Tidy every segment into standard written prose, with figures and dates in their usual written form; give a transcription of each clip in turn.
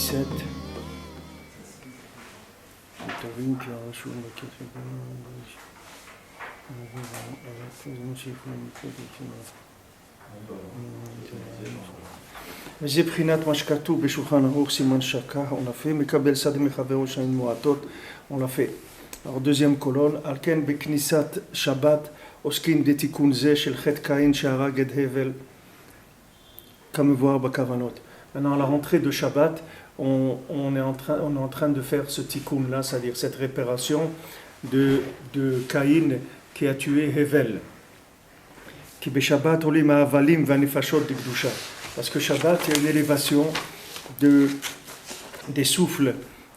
17. וזה בחינת מה שכתוב בשולחן ערוך סימן שקה, on l'a fait, מקבל סד מחברו שנים מועטות, on l'a fait. Alors deuxième colonne, על כן בכניסת שבת עוסקים בתיקון זה של חטא קין שהרג את הבל, כמבואר בכוונות. Maintenant à la rentrée de Shabbat, on est en train de faire ce tikkun là, c'est-à-dire cette réparation de Caïn qui a tué Hevel. Qui beshabbat olim ha'avalim v'hanefashot de Kedusha. Parce que Shabbat, il y a une élévation des souffles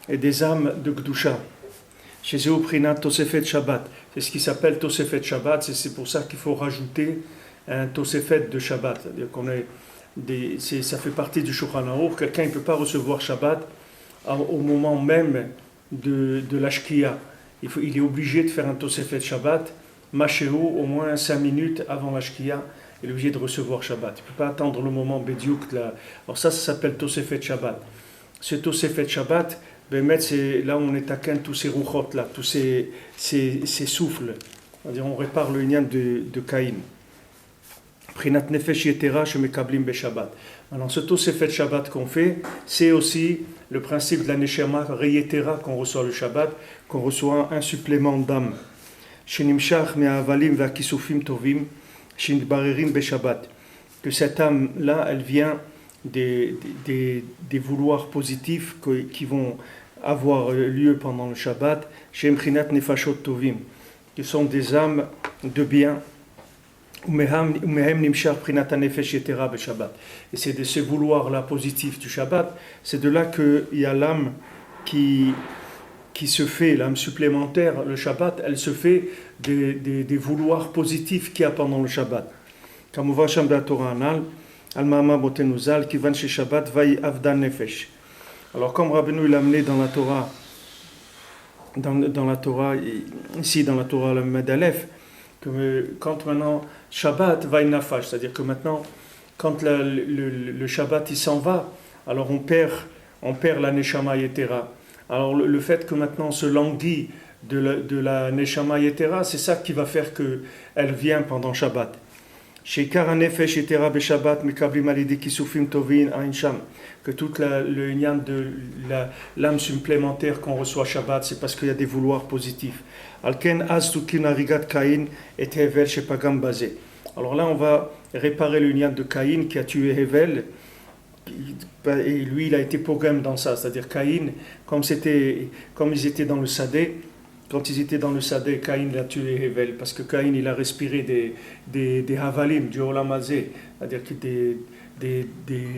et des âmes de Kedusha. Chez eux, prinat Tosefet Shabbat. C'est ce qui s'appelle Tosefet Shabbat. C'est pour ça qu'il faut rajouter un Tosefet de Shabbat. C'est-à-dire ça fait partie du Shulchan Aruch. Quelqu'un ne peut pas recevoir Shabbat au moment même de l'Ashkiya. Il est obligé de faire un Tosefet Shabbat, Machéo, au moins 5 minutes avant l'Ashkiya. Il est obligé de recevoir Shabbat. Il ne peut pas attendre le moment Bediuk. Alors ça s'appelle Tosefet Shabbat. Ce Tosefet Shabbat, c'est là où on est taquin tous ces rouchot là, tous ces souffles. C'est-à-dire on répare le lien de Caïn. Prinat nefesh yetera shemekablim beshabbat. Maintenant, ce Tosefet Shabbat qu'on fait, c'est aussi le principe de la neshama reyetera qu'on reçoit le Shabbat, qu'on reçoit un supplément d'âme. Shenimshach me'avalim va'kisufim tovim shinbarerim beshabbat. Que cette âme-là, elle vient des vouloirs positifs qui vont avoir lieu pendant le Shabbat, shem prinat nefashot tovim, qui sont des âmes de bien. Et c'est de ce vouloir-là positif du Shabbat, c'est de là qu'il y a l'âme qui se fait, l'âme supplémentaire, le Shabbat, elle se fait des vouloirs positifs qu'il y a pendant le Shabbat. Comme on voit dans la Torah anal, Al-Ma'ama Botenuzal, Kivan She Shabbat, Vaï Avdan Nefesh. Alors comme Rabbeinu l'a amené dans la Torah, ici dans la Torah le Medalef, que quand maintenant Shabbat va nafash, c'est-à-dire que maintenant quand le Shabbat il s'en va, alors on perd la Neshama Yetera. Alors le fait que maintenant on se languit de la Neshama Yetera, c'est ça qui va faire qu'elle vient pendant Shabbat. Sheikar HaNefesh Yetera Beshabbat Mekablim Alidei Kisufim Tovin Ain Sham. Que toute le lien de l'âme supplémentaire qu'on reçoit Shabbat, c'est parce qu'il y a des vouloirs positifs. Alken Az Tukin Arigat Caïn et Hevel Shepagam Bazé. Alors là, on va réparer le lien de Caïn qui a tué Hevel. Et lui, il a été pogam dans ça. C'est-à-dire Caïn, comme ils étaient dans le Sadé, quand ils étaient dans le Sadé, Caïn a tué Hevel. Parce que Caïn, il a respiré des havalim, du Olam Hazé. C'est-à-dire que des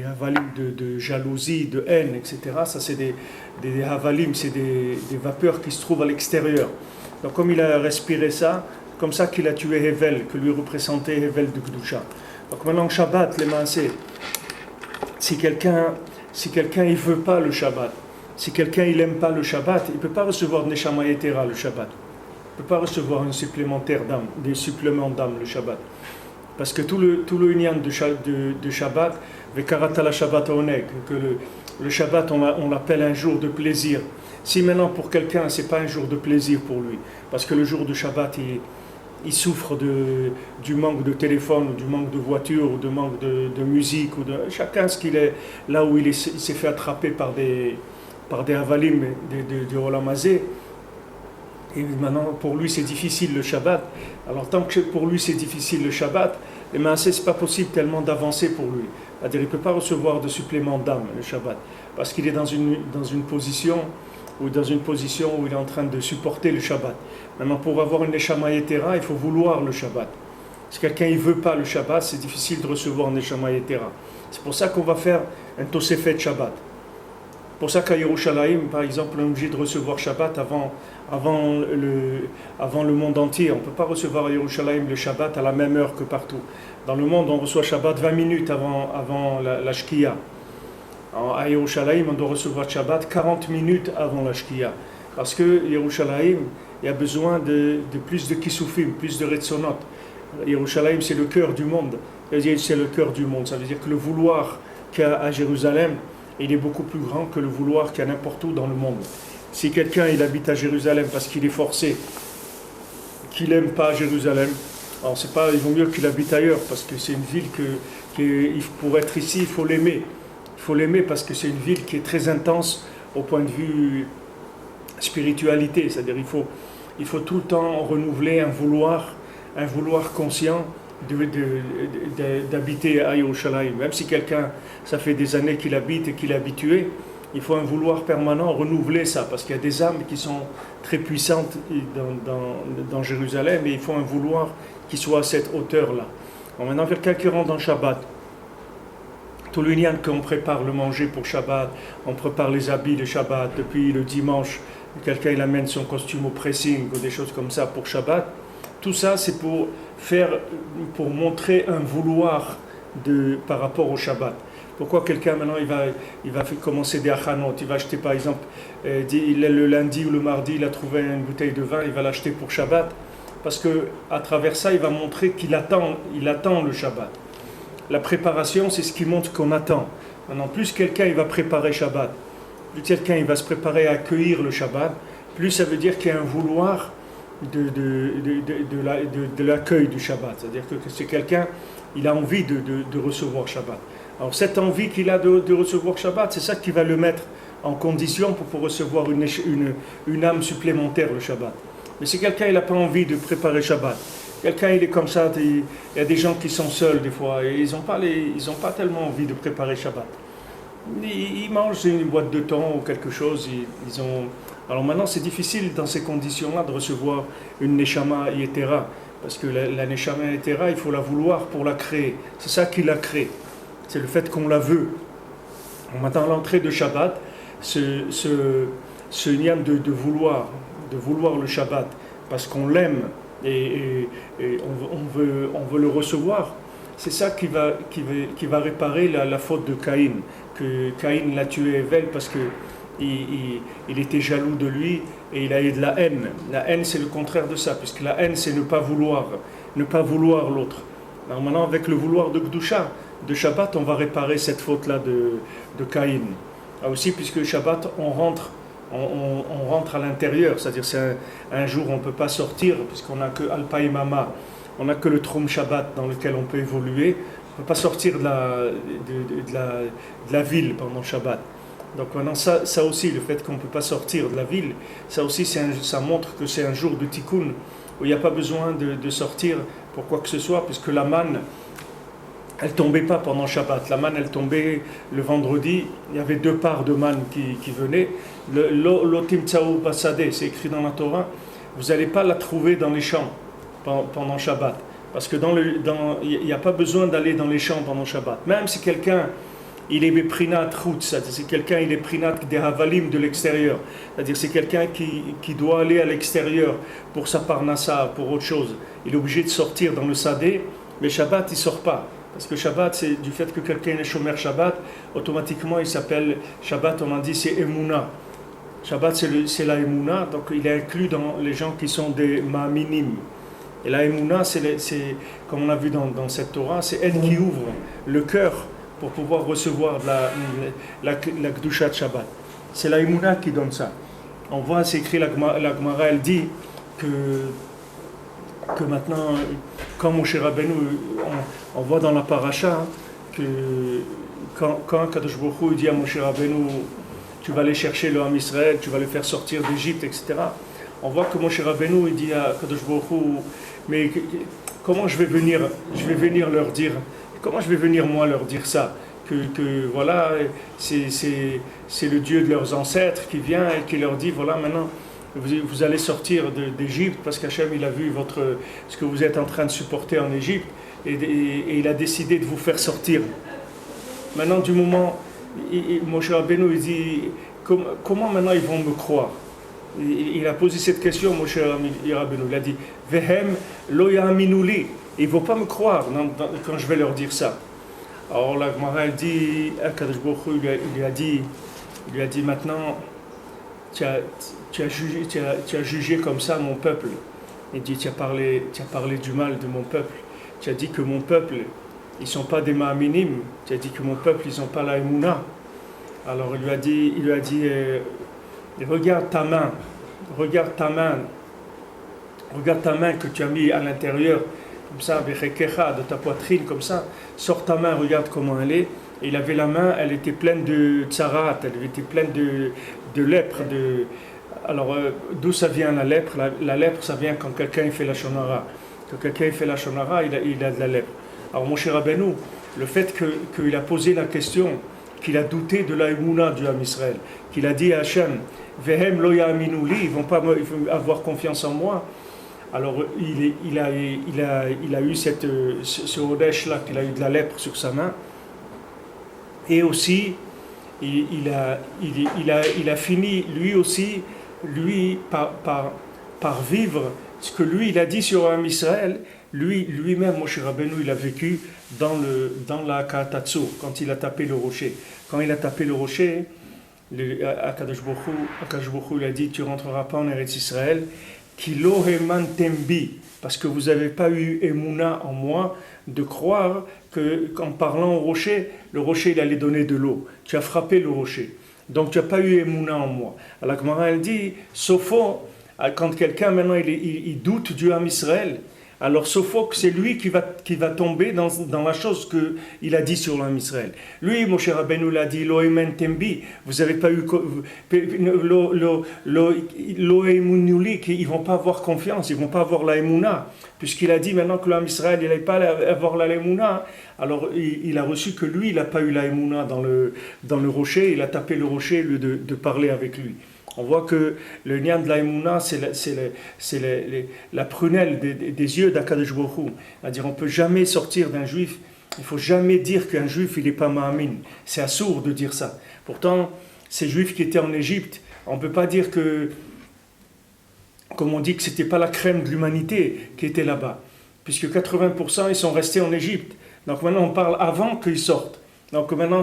havalim de jalousie, de haine, etc. Ça, c'est des havalim, c'est des vapeurs qui se trouvent à l'extérieur. Donc, comme il a respiré ça, comme ça qu'il a tué Hevel, que lui représentait Hevel de Kedusha. Donc, maintenant, Shabbat, les mansés, si quelqu'un il veut pas le Shabbat, si quelqu'un il aime pas le Shabbat, il peut pas recevoir Neshama Yetera le Shabbat. Il peut pas recevoir un supplémentaire d'âme, des suppléments d'âme le Shabbat. Parce que tout le lien de Shabbat, Vekarata la Shabbat Oneg, que le Shabbat on l'appelle un jour de plaisir. Si maintenant pour quelqu'un c'est pas un jour de plaisir pour lui, parce que le jour de Shabbat il souffre du manque de téléphone, ou du manque de voiture, ou du manque de musique, ou de chacun ce qu'il est là où il s'est fait attraper par des havalim de Olam Hazé. Et maintenant, pour lui, c'est difficile le Shabbat. Alors, tant que pour lui, c'est difficile le Shabbat, ce n'est pas possible tellement d'avancer pour lui. C'est-à-dire, il ne peut pas recevoir de supplément d'âme le Shabbat. Parce qu'il est dans une position où il est en train de supporter le Shabbat. Maintenant, pour avoir une Neshama Yetera, il faut vouloir le Shabbat. Si quelqu'un ne veut pas le Shabbat, c'est difficile de recevoir une Neshama Yetera. C'est pour ça qu'on va faire un Tosefet Shabbat. Pour ça qu'à Yerushalayim, par exemple, on est obligé de recevoir Shabbat avant le monde entier. On ne peut pas recevoir à Yerushalayim le Shabbat à la même heure que partout. Dans le monde, on reçoit Shabbat 20 minutes avant la Shkiya. À Yerushalayim, on doit recevoir Shabbat 40 minutes avant la Shkiya. Parce que Yerushalayim, il y a besoin de plus de Kisufim, plus de Retzonot. Yerushalayim, c'est le cœur du monde. C'est le cœur du monde. Ça veut dire que le vouloir qu'il y a à Jérusalem, il est beaucoup plus grand que le vouloir qu'il y a n'importe où dans le monde. Si quelqu'un il habite à Jérusalem parce qu'il est forcé, qu'il n'aime pas Jérusalem, alors c'est pas, il vaut mieux qu'il habite ailleurs parce que c'est une ville pour être ici, il faut l'aimer. Il faut l'aimer parce que c'est une ville qui est très intense au point de vue spiritualité, c'est-à-dire il faut tout le temps renouveler un vouloir conscient d'habiter à Yerushalayim. Même si quelqu'un, ça fait des années qu'il habite et qu'il est habitué, il faut un vouloir permanent, renouveler ça, parce qu'il y a des âmes qui sont très puissantes dans Jérusalem, et il faut un vouloir qui soit à cette hauteur-là. Alors maintenant, quelqu'un qui rentre dans Shabbat, tout le lien qu'on prépare le manger pour Shabbat, on prépare les habits de Shabbat, depuis le dimanche, quelqu'un il amène son costume au pressing, ou des choses comme ça pour Shabbat, tout ça c'est pour montrer un vouloir par rapport au Shabbat. Pourquoi quelqu'un maintenant il va commencer des achanot, il va acheter par exemple, le lundi ou le mardi il a trouvé une bouteille de vin, il va l'acheter pour Shabbat, parce que à travers ça il va montrer qu'il attend le Shabbat. La préparation c'est ce qui montre qu'on attend. Maintenant plus quelqu'un il va préparer Shabbat, plus quelqu'un il va se préparer à accueillir le Shabbat, plus ça veut dire qu'il y a un vouloir de l'accueil du Shabbat. C'est-à-dire que c'est quelqu'un, il a envie de recevoir Shabbat. Alors cette envie qu'il a de recevoir Shabbat, c'est ça qui va le mettre en condition pour recevoir une âme supplémentaire le Shabbat. Mais si quelqu'un il n'a pas envie de préparer Shabbat, quelqu'un il est comme ça, il y a des gens qui sont seuls des fois, et ils n'ont pas tellement envie de préparer Shabbat. Ils mangent une boîte de thon ou quelque chose, Alors maintenant c'est difficile dans ces conditions-là de recevoir une Neshama Yetera, parce que la Neshama Yetera, il faut la vouloir pour la créer. C'est ça qui la crée, c'est le fait qu'on la veut. Maintenant l'entrée de Shabbat, ce niam de vouloir le Shabbat, parce qu'on l'aime et on veut le recevoir, c'est ça qui va réparer la faute de Caïn, que Caïn l'a tué Hevel parce que il était jaloux de lui et il a eu de la haine. La haine c'est le contraire de ça, puisque la haine c'est ne pas vouloir l'autre. Alors maintenant avec le vouloir de Gdusha, de Shabbat, on va réparer cette faute-là de Caïn. Aussi puisque Shabbat on rentre à l'intérieur, c'est-à-dire c'est un jour où on ne peut pas sortir puisqu'on n'a que Alpaïmama, on n'a que le Trom Shabbat dans lequel on peut évoluer, on ne peut pas sortir de la ville pendant Shabbat. Donc maintenant ça aussi, le fait qu'on ne peut pas sortir de la ville, ça aussi ça montre que c'est un jour de tikkun, où il n'y a pas besoin de sortir pour quoi que ce soit, puisque la manne, elle ne tombait pas pendant Shabbat. La manne, elle tombait le vendredi, il y avait 2 parts de manne qui venaient. L'otim tsaou basadeh, c'est écrit dans la Torah, vous n'allez pas la trouver dans les champs pendant Shabbat. Parce que il n'y a pas besoin d'aller dans les champs pendant Shabbat. Même si quelqu'un il est prinat rout, c'est-à-dire c'est quelqu'un il est prinat des havalim de l'extérieur, c'est-à-dire c'est quelqu'un qui doit aller à l'extérieur pour sa parnassa, pour autre chose. Il est obligé de sortir dans le sadé, mais Shabbat il sort pas. Parce que Shabbat, c'est du fait que quelqu'un est shomer Shabbat, automatiquement il s'appelle Shabbat, on a dit c'est Emouna. Shabbat c'est la Emouna, donc il est inclus dans les gens qui sont des Ma'aminim. Et la Emouna, c'est comme on a vu dans cette Torah, c'est elle qui ouvre le cœur pour pouvoir recevoir la Kedushat Shabbat. C'est la Emouna qui donne ça. On voit, c'est écrit, la Gemara, elle dit que maintenant, quand Moshe Rabbeinu, on voit dans la paracha que quand Kadosh Baruch Hu dit à Moshe Rabbeinu, tu vas aller chercher le Ham Israël, tu vas le faire sortir d'Égypte, etc. On voit que Moshe Rabbeinu il dit à Kadosh Baruch Hu, mais comment je vais venir leur dire, comment je vais venir moi leur dire ça, que voilà, c'est le Dieu de leurs ancêtres qui vient et qui leur dit, voilà maintenant, vous allez sortir d'Égypte parce qu'Hachem il a vu ce que vous êtes en train de supporter en Égypte et il a décidé de vous faire sortir. Maintenant du moment, Moshe Rabbeinu il dit comment maintenant ils vont me croire? Il a posé cette question, Moshe Rabbeinu, il a dit Vehem lo ya'aminu li, ils ne vont pas me croire quand je vais leur dire ça. Alors la Gemara elle dit, Akadosh Baruch Hu il lui a dit maintenant tu as jugé comme ça mon peuple. Il dit tu as parlé du mal de mon peuple. Tu as dit que mon peuple, ils ne sont pas des ma'aminim. Tu as dit que mon peuple, ils n'ont pas la émouna. Alors il lui a dit regarde ta main, regarde ta main, regarde ta main que tu as mis à l'intérieur, comme ça, de ta poitrine, comme ça, sors ta main, regarde comment elle est. Et il avait la main, elle était pleine de tsarat, elle était pleine de lèpre. Alors, d'où ça vient la lèpre? La lèpre, ça vient quand quelqu'un fait la shonara. Quand quelqu'un fait la shonara, il a de la lèpre. Alors, mon cher Rabbeinu, le fait qu'il a posé la question, qu'il a douté de la émouna du Ham Israël, qu'il a dit à Hachem, Vehem lo ya'aminu li, ils vont pas avoir confiance en moi. Alors il a eu ce Hodesh là, qu'il a eu de la lèpre sur sa main, et aussi il a fini lui aussi, par vivre ce que lui il a dit sur Ham Israël. Lui-même, Moshe Rabbeinu, il a vécu dans la Katatsu, quand il a tapé le rocher. Quand il a tapé le rocher, Akadosh Baruch Hu, il a dit, tu rentreras pas en Eretz Israël, ki lo hemantem bi, parce que vous n'avez pas eu émouna en moi, de croire qu'en parlant au rocher, le rocher il allait donner de l'eau. Tu as frappé le rocher. Donc tu n'as pas eu émouna en moi. Alors la Gemara elle dit, quand quelqu'un maintenant il doute du Ham Israël, alors Sophocle, c'est lui qui va tomber dans la chose qu'il a dit sur l'Am Israël. Lui, Moshe Rabbeinu l'a dit, Lo emen tembi, vous n'avez pas eu, Lo emunuli, ils ne vont pas avoir confiance, ils ne vont pas avoir la emuna, puisqu'il a dit maintenant que l'Am Israël, il n'allait pas avoir la emuna, alors il a reçu que lui, il n'a pas eu la emuna dans le rocher, il a tapé le rocher au lieu de parler avec lui. On voit que le nian de l'Aïmouna, c'est la prunelle des yeux d'Akadosh Baruch Hu. C'est-à-dire, on ne peut jamais sortir d'un juif, il ne faut jamais dire qu'un juif, il n'est pas ma'amin. C'est assourd de dire ça. Pourtant, ces juifs qui étaient en Égypte, on ne peut pas dire que, comme on dit, que ce n'était pas la crème de l'humanité qui était là-bas. Puisque 80%, ils sont restés en Égypte. Donc maintenant, on parle avant qu'ils sortent. Donc maintenant,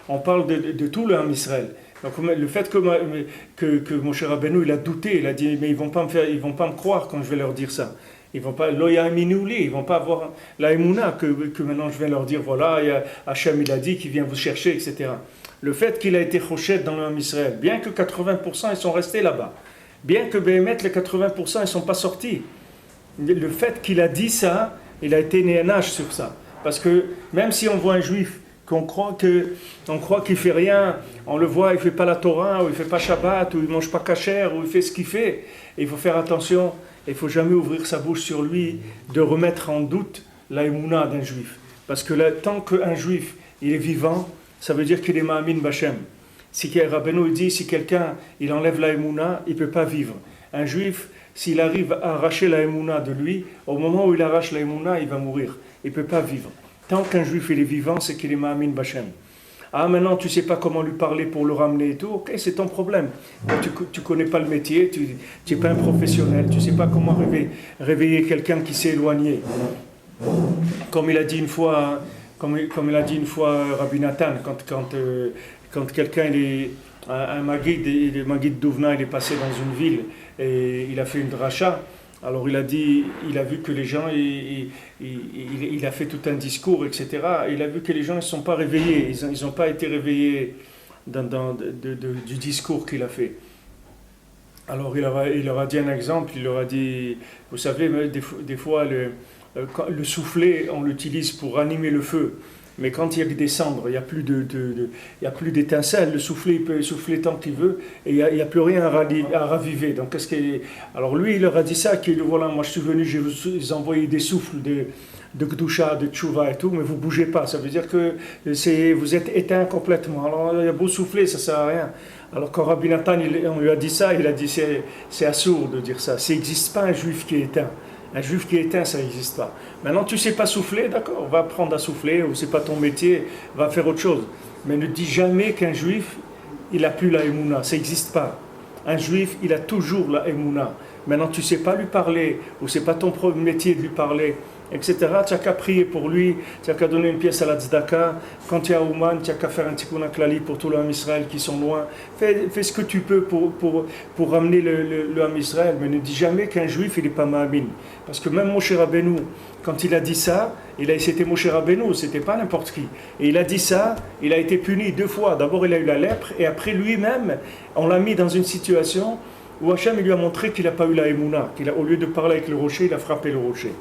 on parle de tout le Ham Israël. Donc le fait que Moshe Rabbeinu il a douté, il a dit mais ils vont pas me croire quand je vais leur dire ça. Ils vont pas ils vont pas avoir la émouna que maintenant je vais leur dire voilà, Hachem il a dit qu'il vient vous chercher, etc. Le fait qu'il a été chochet dans le Ham Israël, bien que 80% ils sont restés là-bas, bien que Béhémet les 80% ils sont pas sortis, le fait qu'il a dit ça, il a été néanage sur ça. Parce que même si on voit un juif qu'on croit qu'il fait rien, on le voit, il fait pas la Torah, ou il fait pas Shabbat, ou il mange pas kasher, ou il fait ce qu'il fait. Et il faut faire attention, il faut jamais ouvrir sa bouche sur lui, de remettre en doute la émouna d'un juif. Parce que là, tant qu'un juif, il est vivant, ça veut dire qu'il est ma'amin b'Hashem. Si Rabbeinu dit, si quelqu'un, il enlève la émouna, il peut pas vivre. Un juif, s'il arrive à arracher la émouna de lui, au moment où il arrache la émouna, il va mourir. Il peut pas vivre. Tant qu'un juif il est vivant, c'est qu'il est ma'amin b'Hashem. Ah, maintenant tu ne sais pas comment lui parler pour le ramener et tout, ok, c'est ton problème. Tu ne connais pas le métier, tu n'es pas un professionnel, tu ne sais pas comment réveiller quelqu'un qui s'est éloigné. Comme il a dit une fois, Rabbi Nathan, quand quelqu'un un Maguid, le Maguid Douvna, il est passé dans une ville et il a fait une dracha. Alors il a vu que les gens, il a fait tout un discours, etc. Et il a vu que les gens ne sont pas réveillés, ils n'ont pas été réveillés du discours qu'il a fait. Alors il leur a dit un exemple, il leur a dit, vous savez, des fois le soufflet, on l'utilise pour ranimer le feu. Mais quand il y a que des cendres, il n'y a plus d'étincelles, le soufflet, il peut souffler tant qu'il veut, et il n'y a plus rien à raviver. Donc, alors lui, il leur a dit ça, qu'il voilà, moi je suis venu, je vous ai envoyé des souffles de Gdusha, de Tchouva et tout, mais vous ne bougez pas. Ça veut dire que vous êtes éteint complètement. Alors, il y a beau souffler, ça ne sert à rien. Alors, quand Rabbi Nathan, on lui a dit ça, il a dit c'est assourd de dire ça. Ça n'existe pas un juif qui est éteint. Un juif qui est éteint, ça n'existe pas. Maintenant, tu ne sais pas souffler, d'accord, va apprendre à souffler, ou c'est pas ton métier, va faire autre chose. Mais ne dis jamais qu'un juif, il n'a plus la émouna, ça n'existe pas. Un juif, il a toujours la émouna. Maintenant, tu ne sais pas lui parler, ou c'est pas ton métier de lui parler, etc. Tu n'as qu'à prier pour lui, tu n'as qu'à donner une pièce à la tzedaka. Quand tu es à Ouman, tu n'as qu'à faire un tikkun klali pour tout le Ham Israël qui sont loin. Fais ce que tu peux pour ramener le Ham Israël, mais ne dis jamais qu'un juif il n'est pas ma'amin. Parce que même Moshe Rabbeinu, quand il a dit ça, c'était Moshe Rabbeinu, c'était pas n'importe qui. Et il a dit ça, il a été puni 2 fois. D'abord il a eu la lèpre, et après lui-même, on l'a mis dans une situation où Hachem lui a montré qu'il n'a pas eu la émouna, au lieu de parler avec le rocher, il a frappé le rocher.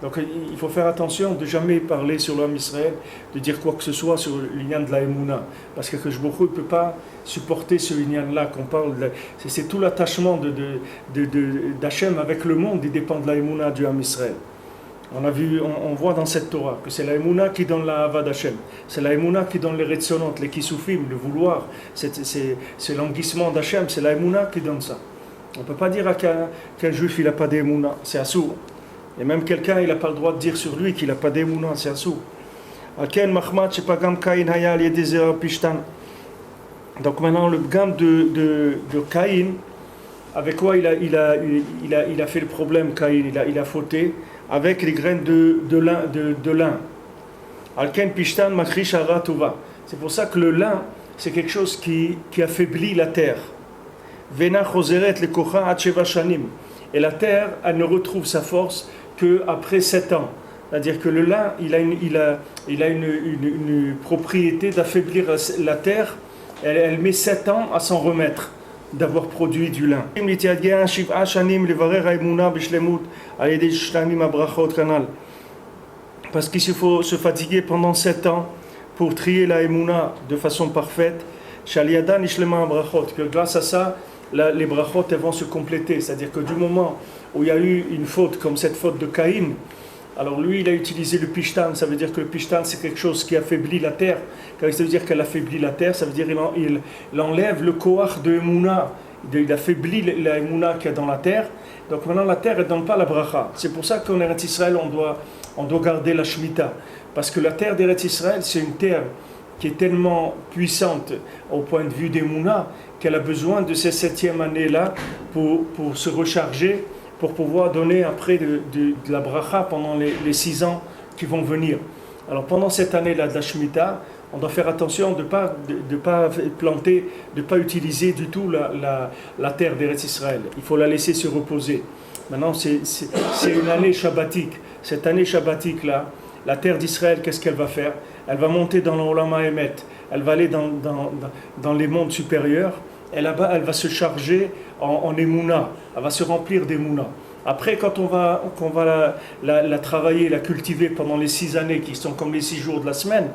Donc il faut faire attention de jamais parler sur l'homme Israël, de dire quoi que ce soit sur l'ignan de la émouna, parce que Akadosh Baruch Hu ne peut pas supporter ce ignan-là qu'on parle. C'est tout l'attachement d'Hachem avec le monde, il dépend de la émouna du Ham Israël. On voit dans cette Torah que c'est la émouna qui donne la hava d'Hachem, c'est la émouna qui donne les retzonot, les kisufim, le vouloir, c'est l'enguissement d'Hachem, c'est la émouna qui donne ça. On ne peut pas dire qu'un juif il n'a pas d'émouna, c'est assourd. Et même quelqu'un il n'a pas le droit de dire sur lui qu'il n'a pas d'émouna, c'est assourd. Donc maintenant le gam de Caïn, avec quoi il a fait le problème, Caïn, il a fauté avec les graines de lin. Alken pishtan makrish hara tova. C'est pour ça que le lin, c'est quelque chose qui affaiblit la terre. Vena choseret le kocha ad sheva shanim. Et la terre, elle ne retrouve sa force qu'après 7 ans. C'est-à-dire que le lin, il a une propriété d'affaiblir la terre. Elle met 7 ans à s'en remettre d'avoir produit du lin. Parce qu'il faut se fatiguer pendant 7 ans pour trier la émouna de façon parfaite. Que grâce à ça, les brachot elles vont se compléter. C'est-à-dire que du moment où il y a eu une faute comme cette faute de Caïn, alors lui il a utilisé le pishtan. Ça veut dire que le pishtan c'est quelque chose qui affaiblit la terre. Quand ça veut dire qu'elle affaiblit la terre, ça veut dire qu'il enlève le koach de émouna. Il affaiblit la émouna qu'il y a dans la terre. Donc maintenant la terre elle ne donne pas la bracha. C'est pour ça qu'en Eretz Israël on doit garder la Shemitah. Parce que la terre d'Eretz Israël c'est une terre qui est tellement puissante au point de vue d'émouna qu'elle a besoin de ces 7e années-là pour se recharger, pour pouvoir donner après de la bracha pendant les 6 ans qui vont venir. Alors pendant cette année-là de la Shemitah, on doit faire attention de ne pas planter, de ne pas utiliser du tout la terre d'Eretz Israël. Il faut la laisser se reposer. Maintenant, c'est une année shabbatique. Cette année shabbatique-là, la terre d'Israël, qu'est-ce qu'elle va faire? Elle va monter dans l'Olam HaEmet. Elle va aller dans les mondes supérieurs. Et là-bas, elle va se charger en émouna. Elle va se remplir d'émouna. Après, quand on va la travailler, la cultiver pendant les 6 années, qui sont comme les 6 jours de la semaine,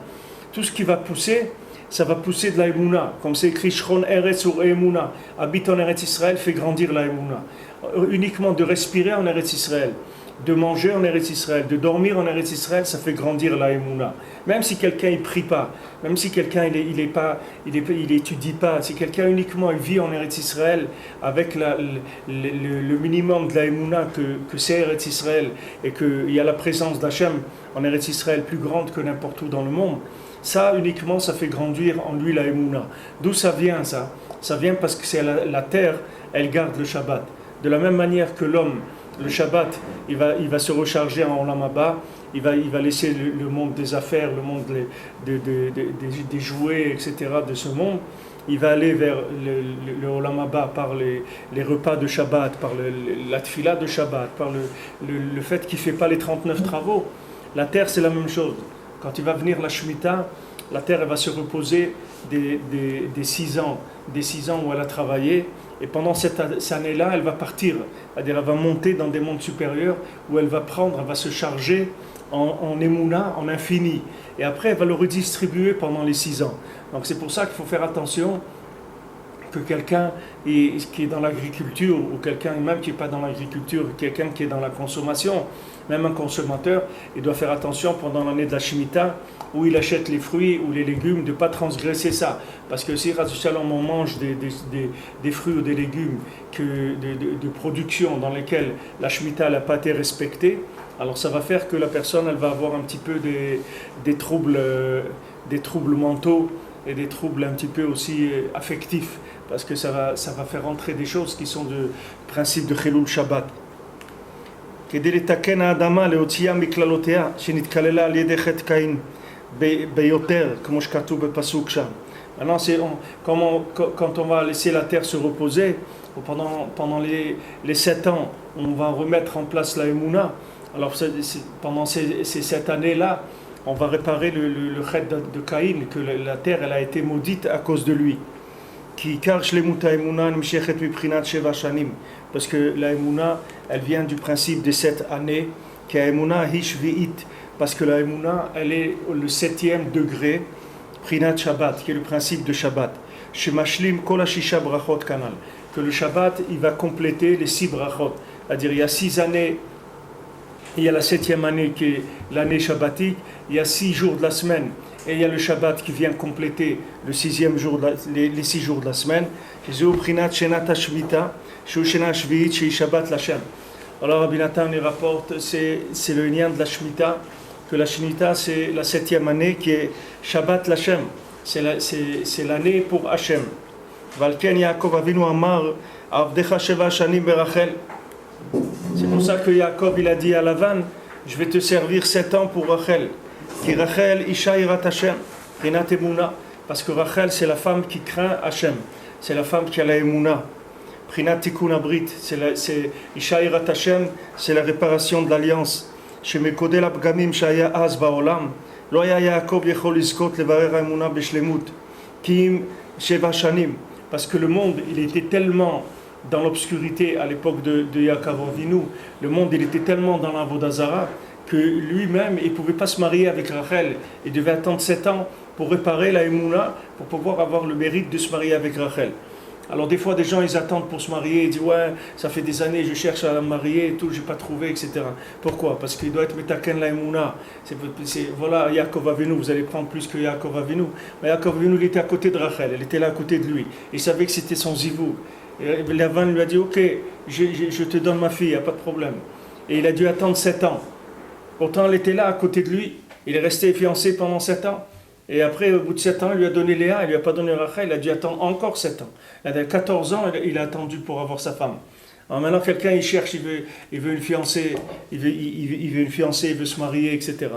tout ce qui va pousser, ça va pousser de la émouna. Comme c'est écrit, Shron Eretz ou Émouna. Habite en Eretz Israël, fait grandir la émouna. Uniquement de respirer en Eretz Israël, de manger en Eretz Israël, de dormir en Eretz Israël, ça fait grandir la émouna. Même si quelqu'un il prie pas, même si quelqu'un il étudie pas, si quelqu'un uniquement il vit en Eretz Israël avec le minimum de la émouna que c'est Eretz Israël et qu'il y a la présence d'Hachem en Eretz Israël plus grande que n'importe où dans le monde, ça uniquement ça fait grandir en lui la émouna. D'où ça vient ça? Ça vient parce que c'est la terre, elle garde le Shabbat. De la même manière que l'homme, le Shabbat, il va se recharger en Olam Haba, il va laisser le monde des affaires, le monde des jouets, etc. de ce monde. Il va aller vers le Olam Haba par les repas de Shabbat, par la tfila de Shabbat, par le fait qu'il ne fait pas les 39 travaux. La terre, c'est la même chose. Quand il va venir la Shemitah, la terre elle va se reposer des 6 ans où elle a travaillé. Et pendant cette année-là, elle va partir, c'est-à-dire elle va monter dans des mondes supérieurs où elle va se charger en émouna, en infini. Et après, elle va le redistribuer pendant les 6 ans. Donc c'est pour ça qu'il faut faire attention que quelqu'un qui est dans l'agriculture, ou quelqu'un même qui n'est pas dans l'agriculture, quelqu'un qui est dans la consommation, même un consommateur, il doit faire attention pendant l'année de la Shemitah, où il achète les fruits ou les légumes, de ne pas transgresser ça. Parce que si on mange des fruits ou des légumes de production dans lesquels la Shemitah n'a pas été respectée, alors ça va faire que la personne elle va avoir un petit peu des troubles mentaux et des troubles un petit peu aussi affectifs, parce que ça va faire entrer des choses qui sont de principe de Chilul Shabbat. כדי לתקן האדמה, להוציאה מכללותיה, שנתקללה על ידי חטא קין ביותר, כמו שכתוב בפסוק שם. Maintenant, quand on va laisser la terre se reposer, pendant les 7 ans, on va remettre en place la Emouna. Alors pendant ces 7 années-là, on va réparer le chèt de Caïn, que la terre elle a été maudite à cause de lui. Parce que la Emouna, elle vient du principe des 7 années, qui est Emouna Hishvi'it, parce que la Emouna, elle est le 7e degré, Prinat Shabbat, qui est le principe de Shabbat. Shemashlim kol hashisha brachot kanal, que le Shabbat, il va compléter les 6 brachot. C'est-à-dire, il y a 6 années, il y a la 7e année qui est l'année shabbatique, il y a 6 jours de la semaine, et il y a le Shabbat qui vient compléter le 6e jour, les 6 jours de la semaine. Alors Rabbi Nathan il rapporte, c'est le lien de la Shemitah, que la Shemitah c'est la 7e année qui est Shabbat l'Hashem, c'est l'année pour Hachem. Valken Yaakov Avinu Amar Avdecha Sheva Shanim Berachel. C'est pour ça que Yaakov il a dit à Lavan, je vais te servir 7 ans pour Rachel. Qui Rachel Isha Irat Hashem, Prinat Emuna, parce que Rachel c'est la femme qui craint Hashem, c'est la femme qui a la Emuna. Prinat Tikkun Abrit, c'est Isha Irat Hashem, c'est la réparation de l'alliance. Chez Mekodel Abgamim Shaya Az Baolam, Lo Ya Yaakov Yechol Iskot Levarer Emuna Beshlemut, Kim Sheva Shanim, parce que le monde il était tellement dans l'obscurité à l'époque de Yaakov Avinu, le monde il était tellement dans la Vodazara que lui-même il ne pouvait pas se marier avec Rachel, il devait attendre 7 ans pour réparer la Emouna, pour pouvoir avoir le mérite de se marier avec Rachel. Alors des fois des gens ils attendent pour se marier, ils disent ouais ça fait des années je cherche à me marier et tout, j'ai pas trouvé, etc. Pourquoi? Parce qu'il doit être Metaken la Emouna. Voilà Yaakov Avinu, vous allez prendre plus que Yaakov Avinu. Mais Yaakov Avinu il était à côté de Rachel, elle était là à côté de lui, il savait que c'était son zivou. Et Lavan lui a dit ok, je te donne ma fille, il n'y a pas de problème. Et il a dû attendre 7 ans. Pourtant elle était là à côté de lui, il est resté fiancé pendant 7 ans. Et après, au bout de 7 ans, il lui a donné Léa, il ne lui a pas donné Rachel, il a dû attendre encore 7 ans. Il a 14 ans, il a attendu pour avoir sa femme. Alors maintenant, quelqu'un, il cherche, il veut une fiancée, il veut une fiancée, il veut se marier, etc.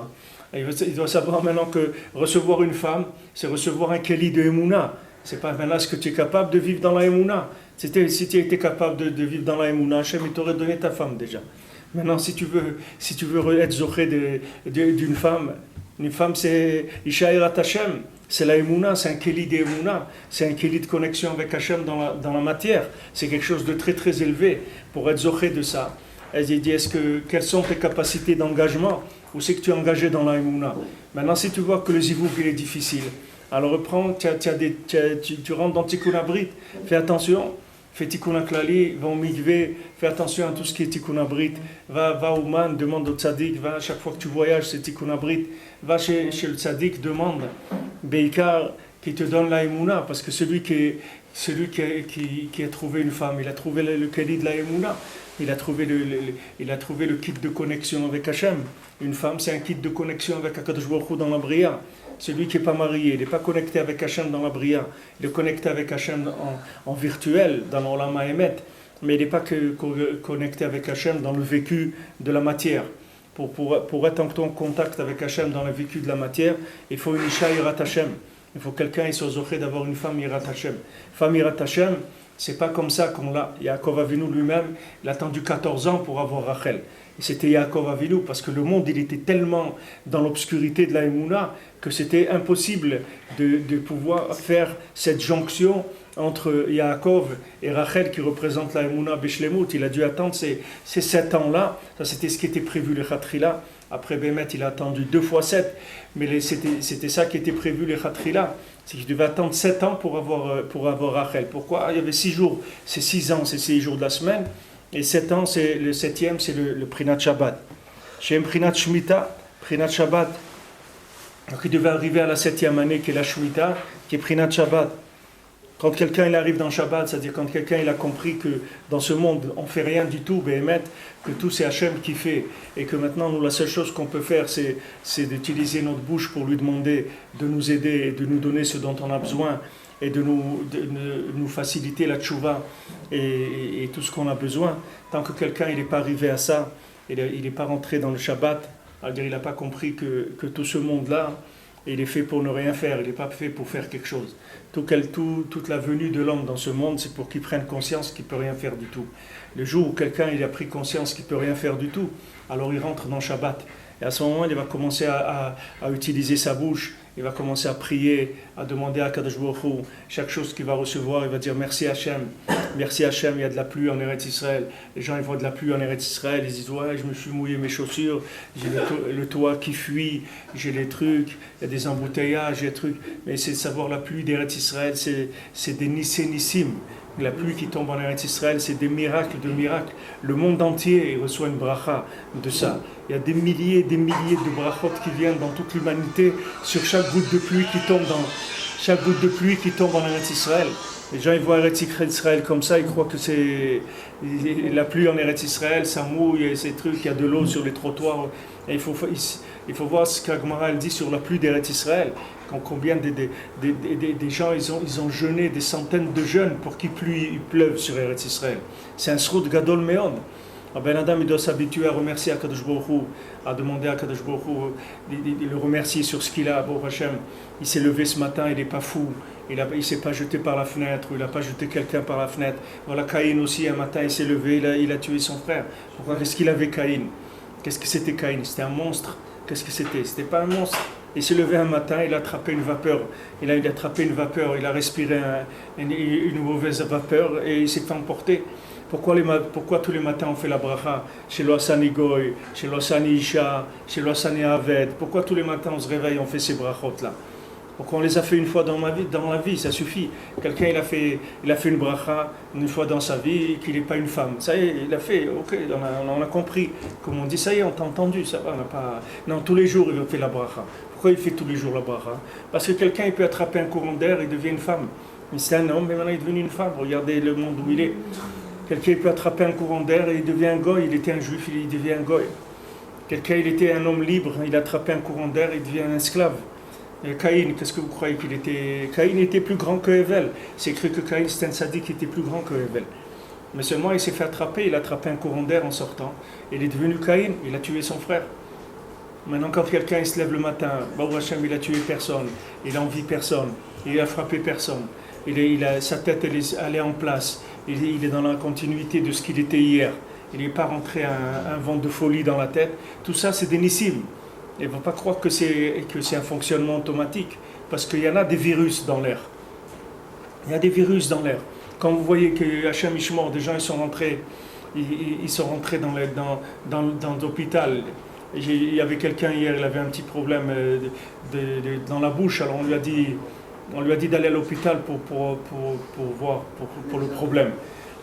Il doit savoir maintenant que recevoir une femme, c'est recevoir un Keli de Emouna. C'est pas maintenant ce que tu es capable de vivre dans la Emouna. Si tu étais capable de vivre dans la Emouna, Hachem, il t'aurait donné ta femme déjà. Maintenant, si tu veux être zoché d'une femme, une femme, c'est Isha Irat Hashem, c'est la Emouna, c'est un Keli de Emouna, c'est un Keli de connexion avec Hashem dans la matière. C'est quelque chose de très très élevé pour être zoché de ça. Elle dit, quelles sont tes capacités d'engagement? Où c'est que tu es engagé dans la Emouna? Maintenant, si tu vois que le zivouk il est difficile, alors reprends, tu rentres dans Tikkun Abrit, fais attention. Fais Tikkun Klali, va au mikvé, fais attention à tout ce qui est Tikkun Abrit, va au man, demande au tzaddik, va à chaque fois que tu voyages, c'est Tikkun Abrit, va chez le tzaddik, demande, Beikar, qui te donne la Emouna, parce que celui qui a trouvé une femme, il a trouvé le Keli de la Emouna, il a trouvé le kit de connexion avec Hachem. Une femme, c'est un kit de connexion avec Akadosh Baruch Hu dans la Bria. Celui qui n'est pas marié, il n'est pas connecté avec Hachem dans la Bria, il est connecté avec Hachem en virtuel, dans l'Olam Haemet, mais il n'est pas connecté avec Hachem dans le vécu de la matière. Pour être en contact avec Hachem dans le vécu de la matière, il faut une Isha Irat Hachem. Il faut quelqu'un qui soit zoché d'avoir une femme Irat Hachem. Femme Irat Hachem, c'est pas comme ça qu'on l'a. Yaakov Avinu lui-même, il a attendu 14 ans pour avoir Rachel. Et c'était Yaakov Avinu, parce que le monde il était tellement dans l'obscurité de la Emouna que c'était impossible de pouvoir faire cette jonction entre Yaakov et Rachel qui représente la Emouna Beshlemut. Il a dû attendre ces 7 ans-là. Ça c'était ce qui était prévu le Khatrila. Après Bémet, il a attendu 2 fois 7, mais c'était ça qui était prévu le Khatrila. C'est qu'il devait attendre 7 ans pour avoir Rachel. Pourquoi? Il y avait 6 jours, c'est 6 ans, c'est 6 jours de la semaine. Et 7 ans, c'est le 7e, c'est le Prinat Shabbat. Chez Prinat Shemitah, Prinat Shabbat. Donc il devait arriver à la 7e année qui est la Shemitah, qui est Prinat Shabbat. Quand quelqu'un il arrive dans Shabbat, c'est-à-dire quand quelqu'un il a compris que dans ce monde on ne fait rien du tout, Béhémet, que tout c'est Hachem qui fait, et que maintenant nous la seule chose qu'on peut faire c'est d'utiliser notre bouche pour lui demander de nous aider et de nous donner ce dont on a besoin et de nous faciliter la tchouva et tout ce qu'on a besoin. Tant que quelqu'un il n'est pas arrivé à ça, il n'est pas rentré dans le Shabbat, c'est-à-dire il n'a pas compris que tout ce monde-là, il est fait pour ne rien faire, il n'est pas fait pour faire quelque chose. Toute la venue de l'homme dans ce monde, c'est pour qu'il prenne conscience qu'il ne peut rien faire du tout. Le jour où quelqu'un il a pris conscience qu'il ne peut rien faire du tout, alors il rentre dans le Shabbat. Et à ce moment, il va commencer à utiliser sa bouche, il va commencer à prier, à demander à Kadosh Baruch Hu, chaque chose qu'il va recevoir, il va dire merci Hachem, il y a de la pluie en Eretz Israël. Les gens ils voient de la pluie en Eretz Israël, ils disent ouais, je me suis mouillé mes chaussures, j'ai le toit qui fuit, j'ai les trucs, il y a des embouteillages, il y a des trucs. Mais c'est de savoir la pluie d'Eretz Israël, c'est des nissim. La pluie qui tombe en Eretz Israël, c'est des miracles de miracles. Le monde entier reçoit une bracha de ça. Il y a des milliers de brachot qui viennent dans toute l'humanité sur chaque goutte de pluie qui tombe en Eretz Israël. Les gens ils voient Eretz Israël comme ça, ils croient que c'est la pluie en Eretz Israël, ça mouille, ces trucs, il y a de l'eau sur les trottoirs. Et il faut voir ce qu'Agmara dit sur la pluie d'Eretz Israël. Combien des gens ils ont jeûné des centaines de jeûnes pour qu'il pleuve sur Eretz Israël. C'est un sroud gadol meod. Ben Adam il doit s'habituer à remercier Akadosh Baruch Hu, à demander à Akadosh Baruch Hu, le remercier sur ce qu'il a. Baruch Hashem, il s'est levé ce matin, il n'est pas fou, il ne s'est pas jeté par la fenêtre, ou il n'a pas jeté quelqu'un par la fenêtre. Voilà, Caïn aussi, un matin il s'est levé, il a tué son frère. Pourquoi? Qu'est-ce qu'il avait Caïn? Qu'est-ce que c'était Caïn? C'était un monstre. Qu'est-ce que c'était? C'était pas un monstre. Il s'est levé un matin, il a attrapé une vapeur. Il a respiré une mauvaise vapeur et il s'est fait emporter. Pourquoi tous les matins on fait la bracha chez l'Ossani Goy, chez l'Ossani Isha, chez l'Ossani Aved? Pourquoi tous les matins on se réveille, on fait ces brachot-là? Pourquoi on les a fait une fois dans la vie, ça suffit. Quelqu'un il a fait une bracha une fois dans sa vie, qu'il n'est pas une femme. Ça y est, il a fait, ok, on a compris. Comme on dit, ça y est, on t'a entendu, ça va, on n'a pas... Non, tous les jours il fait la bracha. Pourquoi il fait tous les jours la bracha? Parce que quelqu'un il peut attraper un courant d'air, il devient une femme. Mais c'est un homme, mais maintenant il est devenu une femme. Regardez le monde où il est. Quelqu'un peut attraper un courant d'air et il devient un goy, il était un juif, il devient un goy. Quelqu'un, il était un homme libre, il a attrapé un courant d'air et il devient un esclave. Et Caïn, qu'est-ce que vous croyez qu'il était? Caïn était plus grand que Hevel. C'est écrit que Caïn, c'était un sadique qui était plus grand que Hevel. Mais seulement, il s'est fait attraper, il a attrapé un courant d'air en sortant. Il est devenu Caïn, il a tué son frère. Maintenant, quand quelqu'un il se lève le matin, Baruch Hashem, il a tué personne, il a envie personne, il a frappé personne. Sa tête, elle est en place. Il est dans la continuité de ce qu'il était hier. Il n'est pas rentré un vent de folie dans la tête. Tout ça, c'est des nissim. Il ne faut pas croire que c'est un fonctionnement automatique, parce qu'il y en a des virus dans l'air. Il y a des virus dans l'air. Quand vous voyez que Hachem Ishmor, des gens ils sont rentrés dans l'hôpital. Il y avait quelqu'un hier, il avait un petit problème dans la bouche, alors on lui a dit d'aller à l'hôpital pour voir pour le problème.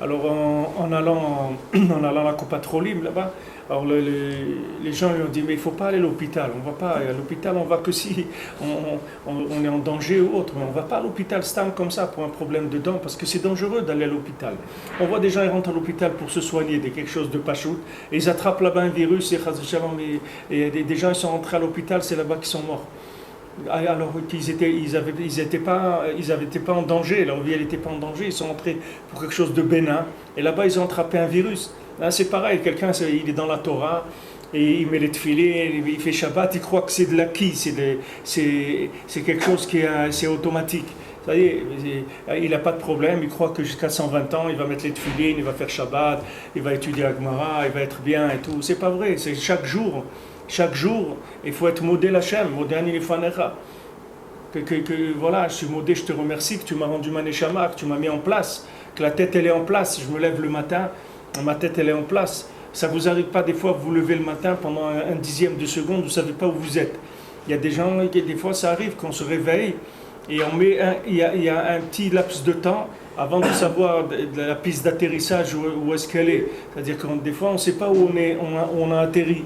Alors en allant à la Copatrolim là-bas, alors les gens lui ont dit mais il ne faut pas aller à l'hôpital, on va pas à l'hôpital, on va que si on est en danger ou autre, mais on ne va pas à l'hôpital stam comme ça pour un problème de dents, parce que c'est dangereux d'aller à l'hôpital. On voit des gens ils rentrent à l'hôpital pour se soigner de quelque chose de pachout, et ils attrapent là-bas un virus, et des gens ils sont rentrés à l'hôpital, c'est là-bas qu'ils sont morts. Alors qu'ils n'étaient pas en danger, leur vie n'était pas en danger, ils sont entrés pour quelque chose de bénin, et là-bas ils ont attrapé un virus. Là c'est pareil, quelqu'un il est dans la Torah, et il met les tefilés, il fait Shabbat, il croit que c'est de l'acquis, c'est quelque chose qui c'est automatique. Ça y est, il n'a pas de problème, il croit que jusqu'à 120 ans, il va mettre les tefilines, il va faire Shabbat, il va étudier Agmara, il va être bien et tout. C'est pas vrai, c'est chaque jour, il faut être modé Hachem, modé Anilefanecha. Voilà, je suis modé, je te remercie que tu m'as rendu ma neshama, que tu m'as mis en place, que la tête elle est en place. Je me lève le matin, ma tête elle est en place. Ça vous arrive pas des fois, vous vous levez le matin pendant un dixième de seconde, vous ne savez pas où vous êtes. Il y a des gens, des fois ça arrive qu'on se réveille et il y a un petit laps de temps avant de savoir la piste d'atterrissage où est-ce qu'elle est. C'est-à-dire que des fois on ne sait pas où on a atterri.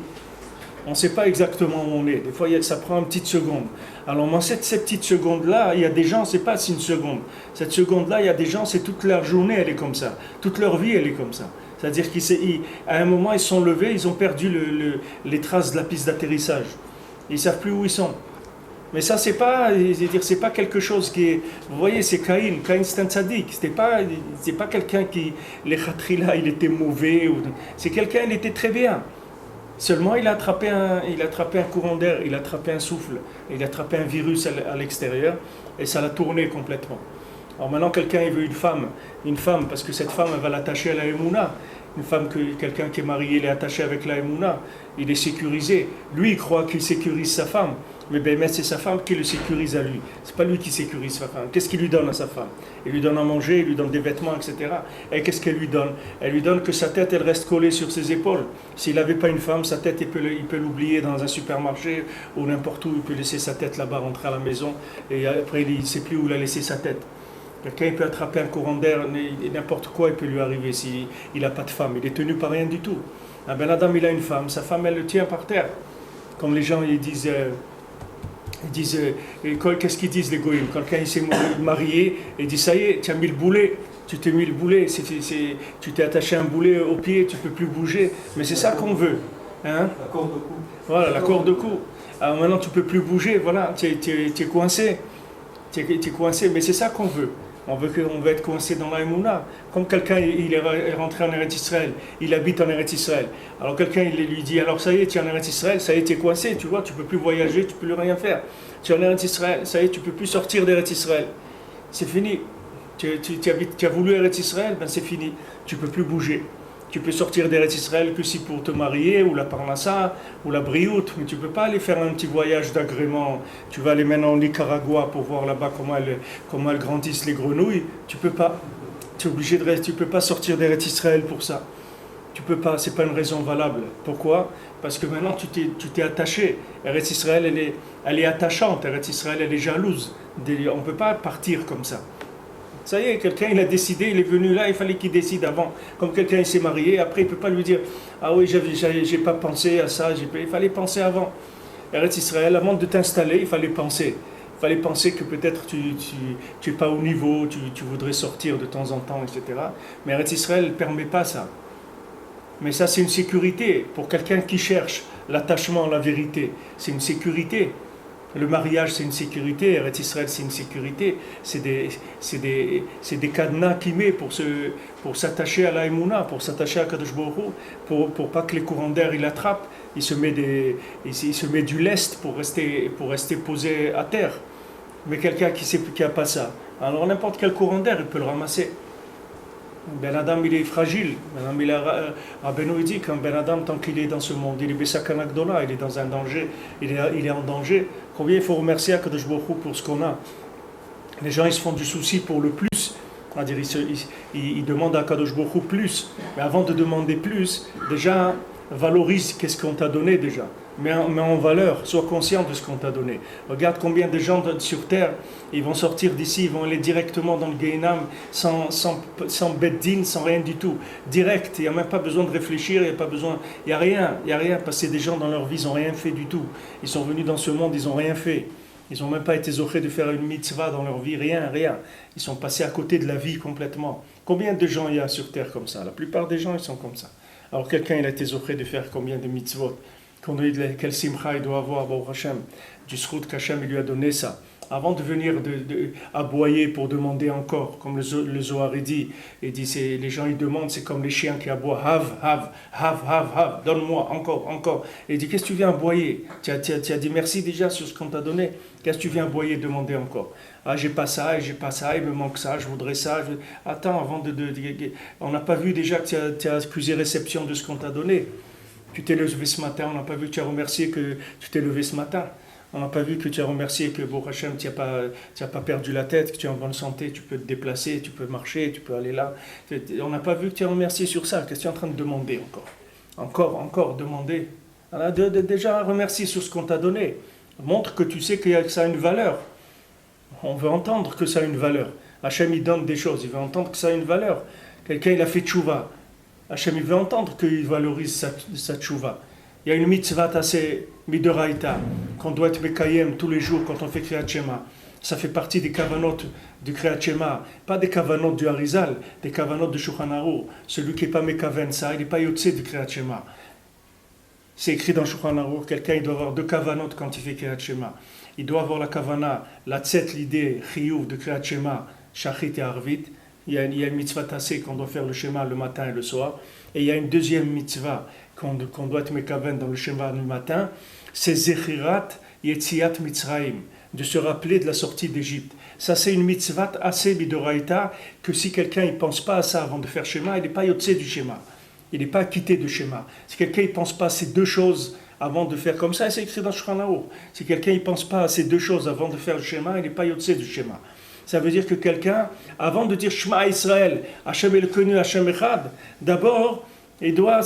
On ne sait pas exactement où on est. Des fois, ça prend une petite seconde. Alors, dans cette petite seconde-là, il y a des gens, c'est pas une seconde. Cette seconde-là, il y a des gens, c'est toute leur journée, elle est comme ça. Toute leur vie, elle est comme ça. C'est-à-dire qu'à un moment, ils sont levés, ils ont perdu les traces de la piste d'atterrissage. Ils ne savent plus où ils sont. Mais ça, c'est pas quelque chose qui est... Vous voyez, c'est Caïn. Caïn, c'est un tzaddik. C'est pas quelqu'un qui... Les khatrila, il était mauvais. C'est quelqu'un, il était très bien. Seulement, il a attrapé un courant d'air, il a attrapé un souffle, il a attrapé un virus à l'extérieur, et ça l'a tourné complètement. Alors maintenant, quelqu'un il veut une femme, parce que cette femme, elle va l'attacher à la Emouna. Quelqu'un qui est marié, il est attaché avec la Emouna, il est sécurisé. Lui, il croit qu'il sécurise sa femme, mais c'est sa femme qui le sécurise à lui. C'est pas lui qui sécurise sa femme. Qu'est-ce qu'il lui donne à sa femme? Il lui donne à manger, il lui donne des vêtements, etc. Et qu'est-ce qu'elle lui donne? Elle lui donne que sa tête, elle reste collée sur ses épaules. S'il n'avait pas une femme, sa tête, il peut l'oublier dans un supermarché ou n'importe où. Il peut laisser sa tête là-bas, rentrer à la maison, et après, il ne sait plus où il a laissé sa tête. Quelqu'un peut attraper un courant d'air, n'importe quoi il peut lui arriver s'il n'a pas de femme. Il est tenu par rien du tout. Un Ben Adam, il a une femme, sa femme, elle le tient par terre. Comme les gens, ils disent qu'est-ce qu'ils disent les goïms? Quand quelqu'un s'est marié, il dit ça y est, tu as mis le boulet, tu t'es mis le boulet, tu t'es attaché un boulet au pied, tu ne peux plus bouger. Mais c'est ça qu'on veut. Hein? La corde au cou. Voilà, la corde au cou. Alors maintenant, tu ne peux plus bouger, voilà, tu es coincé. Tu es coincé, mais c'est ça qu'on veut. On veut être coincé dans la Emouna. Comme quelqu'un il est rentré en Eretz Israël, il habite en Eretz Israël. Alors quelqu'un il lui dit, alors ça y est, tu es en Eretz Israël, ça y est, tu es coincé, tu vois, tu ne peux plus voyager, tu ne peux plus rien faire. Tu es en Eretz Israël, ça y est, tu ne peux plus sortir d'Eretz Israël. C'est fini. Tu as voulu Eretz Israël, ben c'est fini. Tu ne peux plus bouger. Tu peux sortir d'Eretz Israël que si pour te marier, ou la Parnassa, ou la Briout, mais tu ne peux pas aller faire un petit voyage d'agrément. Tu vas aller maintenant au Nicaragua pour voir là-bas comment elles grandissent les grenouilles. Tu ne peux pas. Tu es obligé de rester. Tu ne peux pas sortir d'Eretz Israël pour ça. Tu ne peux pas, ce n'est pas une raison valable. Pourquoi? Parce que maintenant tu t'es attaché. Eretz Israël, elle est attachante. Eretz Israël, elle est jalouse. On ne peut pas partir comme ça. Ça y est, quelqu'un il a décidé, il est venu là, il fallait qu'il décide avant. Comme quelqu'un il s'est marié, après il ne peut pas lui dire ah oui, j'ai pas pensé à ça, il fallait penser avant. Eretz Israël, avant de t'installer, il fallait penser. Il fallait penser que peut-être tu n'es pas au niveau, tu voudrais sortir de temps en temps, etc. Mais Eretz Israël ne permet pas ça. Mais ça, c'est une sécurité pour quelqu'un qui cherche l'attachement, la vérité. C'est une sécurité. Le mariage, c'est une sécurité. Eretz Israël, c'est une sécurité. C'est des cadenas qu'il met pour s'attacher à la Emouna, pour s'attacher à Kadosh Baruch Hu, pour pas que les courants d'air il attrapent. Il se met du lest pour rester posé à terre. Mais quelqu'un qui n'a pas ça, alors n'importe quel courant d'air, il peut le ramasser. Ben Adam, il est fragile. Rabbeinu dit qu'un Ben Adam, tant qu'il est dans ce monde, il est Bessakana Gdola, il est dans un danger, il est en danger. Combien il faut remercier Akadosh Baruch Hu pour ce qu'on a. Les gens, ils se font du souci pour le plus. C'est-à-dire, ils demandent à Akadosh Baruch Hu plus. Mais avant de demander plus, déjà, valorise qu'est-ce qu'on t'a donné déjà. Mets en valeur, sois conscient de ce qu'on t'a donné. Regarde combien de gens sur terre, ils vont sortir d'ici, ils vont aller directement dans le Gehinam sans beddin, sans rien du tout. Direct, il n'y a même pas besoin de réfléchir, il n'y a rien, parce que c'est des gens dans leur vie, ils n'ont rien fait du tout. Ils sont venus dans ce monde, ils n'ont rien fait. Ils n'ont même pas été zochés de faire une mitzvah dans leur vie, rien. Ils sont passés à côté de la vie complètement. Combien de gens il y a sur terre comme ça? La plupart des gens, ils sont comme ça. Alors quelqu'un, il a été zoché de faire combien de mitzvot? Quel simcha il doit avoir, Baruch Hashem, du srout qu'Hashem il lui a donné ça. Avant de venir aboyer pour demander encore, comme le Zohar dit, les gens ils demandent, c'est comme les chiens qui aboient, have, donne-moi, encore. Et il dit, qu'est-ce que tu viens aboyer? Tu as dit merci déjà sur ce qu'on t'a donné. Qu'est-ce que tu viens aboyer, demander encore? Ah, j'ai pas ça, il me manque ça, je voudrais ça. Attends, on n'a pas vu déjà que tu as accusé réception de ce qu'on t'a donné. Tu t'es levé ce matin, on n'a pas vu que tu as remercié que tu t'es levé ce matin. On n'a pas vu que tu as remercié que Baruch Hashem, tu n'as pas perdu la tête, que tu es en bonne santé, tu peux te déplacer, tu peux marcher, tu peux aller là. On n'a pas vu que tu as remercié sur ça. Qu'est-ce que tu es en train de demander encore demander. Alors, déjà, remercie sur ce qu'on t'a donné. Montre que tu sais que ça a une valeur. On veut entendre que ça a une valeur. Hashem, il donne des choses, il veut entendre que ça a une valeur. Quelqu'un, il a fait tchouva. Hashem, il veut entendre qu'il valorise sa tchouva. Il y a une mitzvah assez midoraïta qu'on doit être mekayem tous les jours quand on fait Kriyat Shema. Ça fait partie des kavanot du Kriyat Shema, pas des kavanot du Harizal, des kavanot de Shulchan Aruch. Celui qui n'est pas mekaven ça, il n'est pas yotze du Kriyat Shema. C'est écrit dans Shulchan Aruch, quelqu'un il doit avoir deux kavanot quand il fait Kriyat Shema. Il doit avoir la kavana, la tzet, l'idée, chiyuv de Kriyat Shema, shachit et arvit, il y a une mitzvah tassée qu'on doit faire le schéma le matin et le soir. Et il y a une deuxième mitzvah qu'on doit être mekaven dans le schéma du matin, c'est Zechirat Yetziat Mitzrayim, de se rappeler de la sortie d'Égypte. Ça, c'est une mitzvah assez midoraïta, que si quelqu'un ne pense pas à ça avant de faire schéma, il n'est pas yotze du schéma. Il n'est pas quitté du schéma. Si quelqu'un ne pense pas à ces deux choses avant de faire comme ça, c'est écrit dans Shulchan Aruch. Si quelqu'un ne pense pas à ces deux choses avant de faire le schéma, il n'est pas yotze du schéma. Ça veut dire que quelqu'un, avant de dire Shema Israël, Hashem Elokenu, Hashem Echad, d'abord, il doit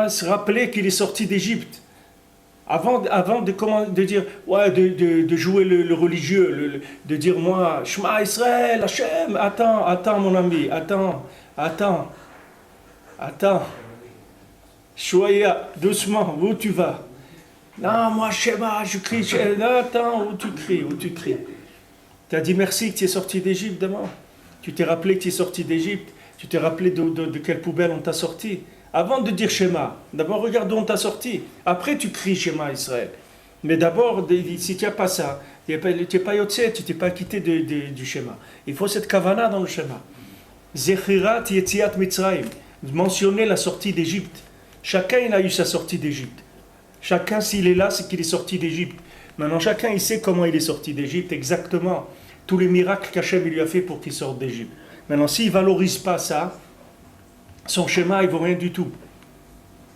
se rappeler qu'il est sorti d'Égypte. Avant de dire, ouais, de jouer le religieux, de dire moi, Shema Israël, Hashem, attends mon ami, attends. Choya, doucement, où tu vas? Non, moi, Shema, je crie, attends, où tu cries? Tu as dit merci que tu es sorti d'Égypte d'abord. Tu t'es rappelé que tu es sorti d'Égypte. Tu t'es rappelé de quelle poubelle on t'a sorti. Avant de dire Shema, d'abord regarde d'où on t'a sorti. Après tu cries Shema Israël. Mais d'abord, si tu n'as pas ça, tu n'es pas yotze, tu t'es pas quitté du Shema. Il faut cette kavana dans le Shema. Zechirat Yetziat Mitzrayim. Mentionner la sortie d'Égypte. Chacun il a eu sa sortie d'Égypte. Chacun s'il est là, c'est qu'il est sorti d'Égypte. Maintenant chacun il sait comment il est sorti d'Égypte exactement. Tous les miracles qu'Hachem lui a fait pour qu'il sorte d'Égypte. Maintenant s'il ne valorise pas ça, son schéma, il ne vaut rien du tout.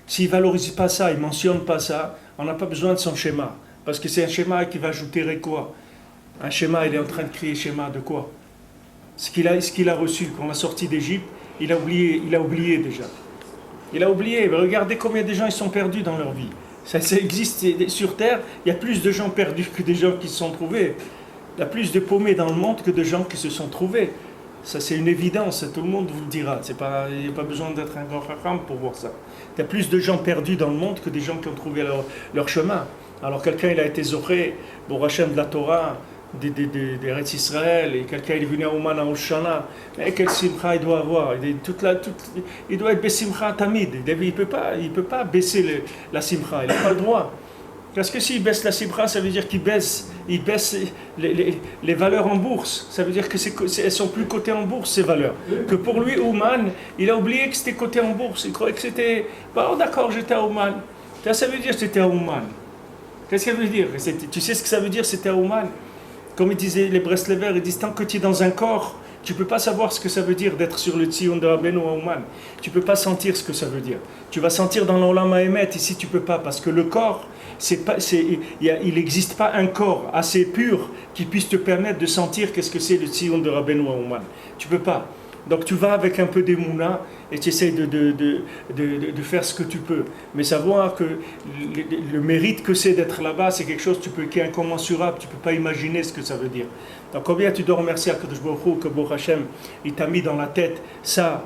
S'il ne valorise pas ça, il ne mentionne pas ça, on n'a pas besoin de son schéma. Parce que c'est un schéma qui va ajouter quoi? Un schéma, il est en train de créer schéma de quoi? Ce qu'il a reçu, qu'on a sorti d'Égypte, il a oublié déjà. Il a oublié. Mais regardez combien de gens ils sont perdus dans leur vie. Ça existe sur Terre, il y a plus de gens perdus que des gens qui se sont trouvés. Il y a plus de paumés dans le monde que de gens qui se sont trouvés. Ça, c'est une évidence, tout le monde vous le dira. Il n'y a pas besoin d'être un grand chacham pour voir ça. Il y a plus de gens perdus dans le monde que des gens qui ont trouvé leur chemin. Alors, quelqu'un, il a été zoré, pour Hachem de la Torah, des Eretz Israël, et quelqu'un, il est venu à Ouman à Oshana. Mais quel simcha il doit avoir? Il doit être besimcha tamid. Il ne peut pas baisser la simcha, il n'a pas le droit. Parce que s'il baisse la simcha, ça veut dire qu'il baisse les valeurs en bourse. Ça veut dire qu'elles sont plus cotées en bourse, ces valeurs. Que pour lui, Ouman, il a oublié que c'était coté en bourse. Il croyait que c'était... Oh d'accord, j'étais à Ouman. Ça veut dire que c'était à Ouman. Qu'est-ce que ça veut dire? Tu sais ce que ça veut dire, c'était à Ouman? Comme ils disaient les Breslevers, ils disent tant que tu es dans un corps, tu ne peux pas savoir ce que ça veut dire d'être sur le Tzion de Rabbeinu à Ouman. Tu ne peux pas sentir ce que ça veut dire. Tu vas sentir dans l'Olam Haemet, ici tu ne peux pas, parce que le corps, il n'existe pas un corps assez pur qui puisse te permettre de sentir qu'est-ce que c'est le Tzion de Rabbeinu à Ouman. Tu ne peux pas. Donc tu vas avec un peu d'émouna et tu essaies de faire ce que tu peux. Mais savoir que le mérite que c'est d'être là-bas, c'est quelque chose qui est incommensurable. Tu ne peux pas imaginer ce que ça veut dire. Donc combien tu dois remercier Akadosh Baruch Hu que Baruch Hashem, il t'a mis dans la tête ça.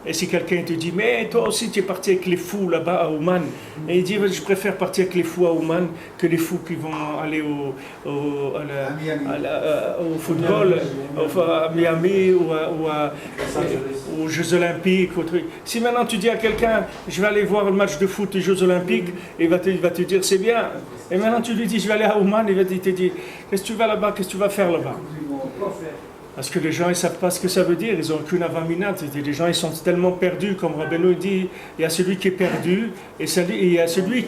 Et si quelqu'un te dit, mais toi aussi tu es parti avec les fous là-bas à Ouman, et il dit, je préfère partir avec les fous à Ouman que les fous qui vont aller au football, à Miami ou aux Jeux Olympiques. Si maintenant tu dis à quelqu'un, je vais aller voir le match de foot des Jeux Olympiques, il va te dire, c'est bien. Et maintenant tu lui dis, je vais aller à Ouman, il te dit, qu'est-ce que tu vas là-bas, qu'est-ce que tu vas faire là-bas? Parce que les gens ils ne savent pas ce que ça veut dire, ils n'ont aucune avamina. Les gens ils sont tellement perdus, comme Rabbeinu dit, il y a celui qui est perdu, et il y a celui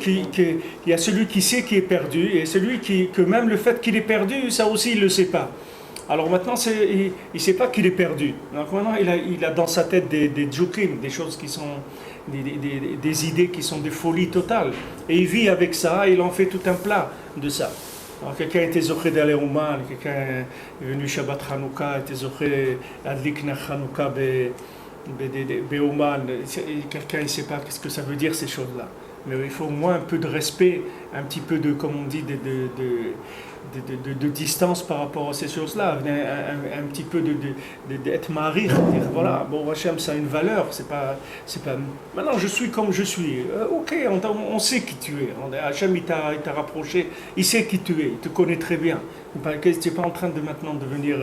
qui sait qu'il est perdu, et celui que même le fait qu'il est perdu, ça aussi il ne le sait pas. Alors maintenant il ne sait pas qu'il est perdu. Donc maintenant il a dans sa tête des djoukrim, des choses qui sont des idées qui sont des folies totales. Et il vit avec ça, il en fait tout un plat de ça. Alors, quelqu'un était zoché d'aller au Ouman, quelqu'un est venu Shabbat Hanouka, était zoché Adlik na Hanouka Ouman. Quelqu'un ne sait pas ce que ça veut dire ces choses-là. Mais il faut au moins un peu de respect, un petit peu de, comme on dit, de distance par rapport à ces choses-là, un petit peu d'être marir, dire voilà, bon Hachem ça a une valeur, c'est pas maintenant je suis comme je suis, ok, on sait qui tu es, Hachem il t'a rapproché, il sait qui tu es, il te connaît très bien, tu n'es pas en train de maintenant de venir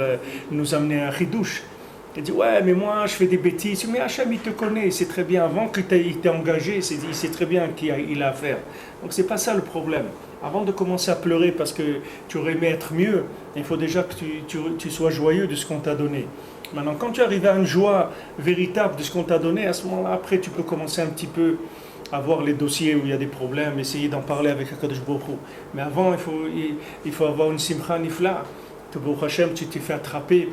nous amener un ridouche. Il dit ouais mais moi je fais des bêtises, mais Hachem il te connaît, il sait très bien avant que il t'ait engagé, il sait très bien qui il a à faire. Donc c'est pas ça le problème. Avant de commencer à pleurer parce que tu aurais aimé être mieux, il faut déjà que tu sois joyeux de ce qu'on t'a donné. Maintenant, quand tu arrives à une joie véritable de ce qu'on t'a donné, à ce moment-là, après, tu peux commencer un petit peu à voir les dossiers où il y a des problèmes, essayer d'en parler avec Akadosh Baruch Hu. Mais avant, il faut avoir une simcha nifla. Que Baruch Hashem, tu t'es fait attraper.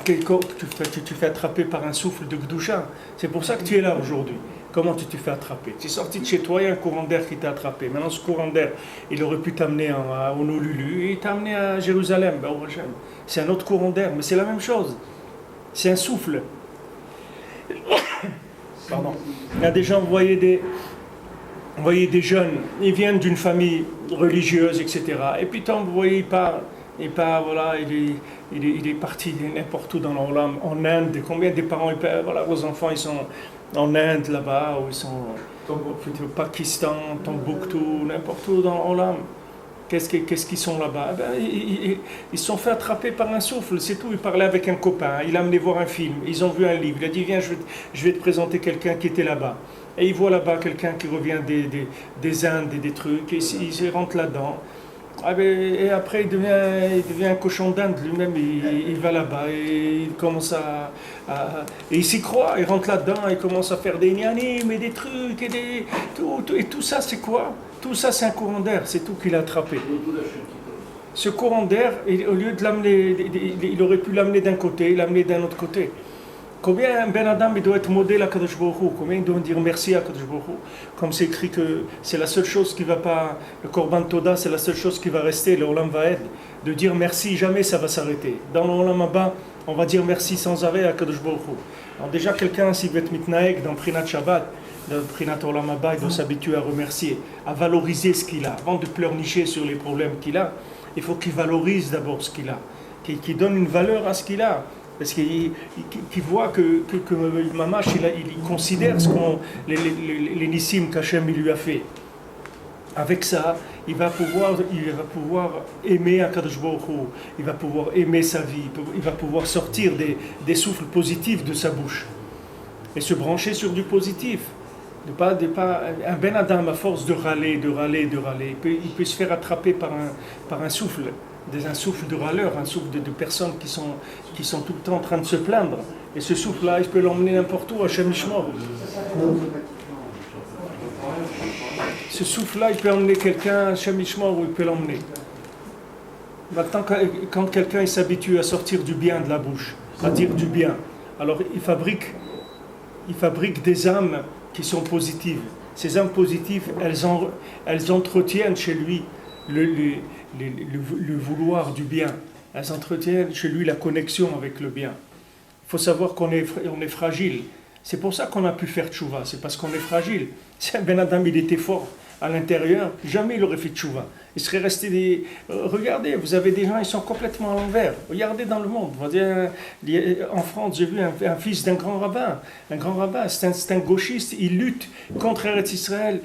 Tu t'es fait attraper par un souffle de Gdusha. C'est pour ça que tu es là aujourd'hui. Comment tu t'es fait attraper? Tu es sorti de chez toi, il y a un courant d'air qui t'a attrapé. Maintenant, ce courant d'air, il aurait pu t'amener à Honolulu et il t'a amené à Jérusalem. C'est un autre courant d'air, mais c'est la même chose. C'est un souffle. Pardon. Il y a des gens, vous voyez des jeunes, ils viennent d'une famille religieuse, etc. Et puis, tant vous voyez, il part, voilà, il est parti n'importe où dans l'Olam, en Inde. Combien de parents, voilà, vos enfants, ils sont en Inde, là-bas, ou ils sont au Pakistan, Tombouctou, n'importe où dans l'Olam. Qu'est-ce qu'ils sont là-bas? Ils se sont fait attraper par un souffle, c'est tout. Il parlait avec un copain, il a amené voir un film, ils ont vu un livre, il a dit viens, je vais te présenter quelqu'un qui était là-bas. Et il voit là-bas quelqu'un qui revient des Indes et des trucs, et il rentre là-dedans. Et après, il devient un cochon d'Inde lui-même, il va là-bas et il commence et il s'y croit, il rentre là-dedans, il commence à faire des nianim et des trucs, et tout ça, c'est quoi? Tout ça, c'est un courant d'air, c'est tout qu'il a attrapé. Ce courant d'air, au lieu de l'amener, il aurait pu l'amener d'un côté, l'amener d'un autre côté. Combien un Ben Adam il doit être modèle à Kadosh Baruch Hu? Combien il doit dire merci à Kadosh Baruch Hu? Comme c'est écrit que c'est la seule chose qui va pas, le Korban Toda, c'est la seule chose qui va rester, le Olam va être, de dire merci, jamais ça va s'arrêter. Dans le Olam Abba, on va dire merci sans arrêt à Kadosh Baruch Hu. Alors déjà, quelqu'un, s'il veut être mitnaeg dans Prinat Shabbat, dans Prinat Olam Abba, il doit s'habituer à remercier, à valoriser ce qu'il a. Avant de pleurnicher sur les problèmes qu'il a, il faut qu'il valorise d'abord ce qu'il a, qu'il donne une valeur à ce qu'il a. Parce qu'il voit que Mamash, il considère les nissim qu'Hachem lui a fait. Avec ça, il va pouvoir aimer Akadosh Baruch Hu, il va pouvoir aimer sa vie, il va pouvoir sortir des souffles positifs de sa bouche et se brancher sur du positif. Un Ben Adam, à force de râler, il peut se faire attraper par un souffle. Un souffle de râleur, un souffle de personnes qui sont tout le temps en train de se plaindre. Et ce souffle-là, il peut l'emmener n'importe où, à Hashem Yishmor. Ce souffle-là, il peut emmener quelqu'un à Hashem Yishmor, où il peut l'emmener. Maintenant, quand quelqu'un s'habitue à sortir du bien de la bouche, à dire du bien, alors il fabrique des âmes qui sont positives. Ces âmes positives, elles entretiennent chez lui le vouloir du bien. Elles entretiennent chez lui la connexion avec le bien. Il faut savoir qu'on est fragile. C'est pour ça qu'on a pu faire tchouva. C'est parce qu'on est fragile. Si un Ben Adam il était fort à l'intérieur, jamais il aurait fait tchouva. Il serait resté regardez, vous avez des gens, ils sont complètement à l'envers. Regardez dans le monde. En France, j'ai vu un fils d'un grand rabbin. Un grand rabbin, c'est un gauchiste. Il lutte contre Eretz Israël.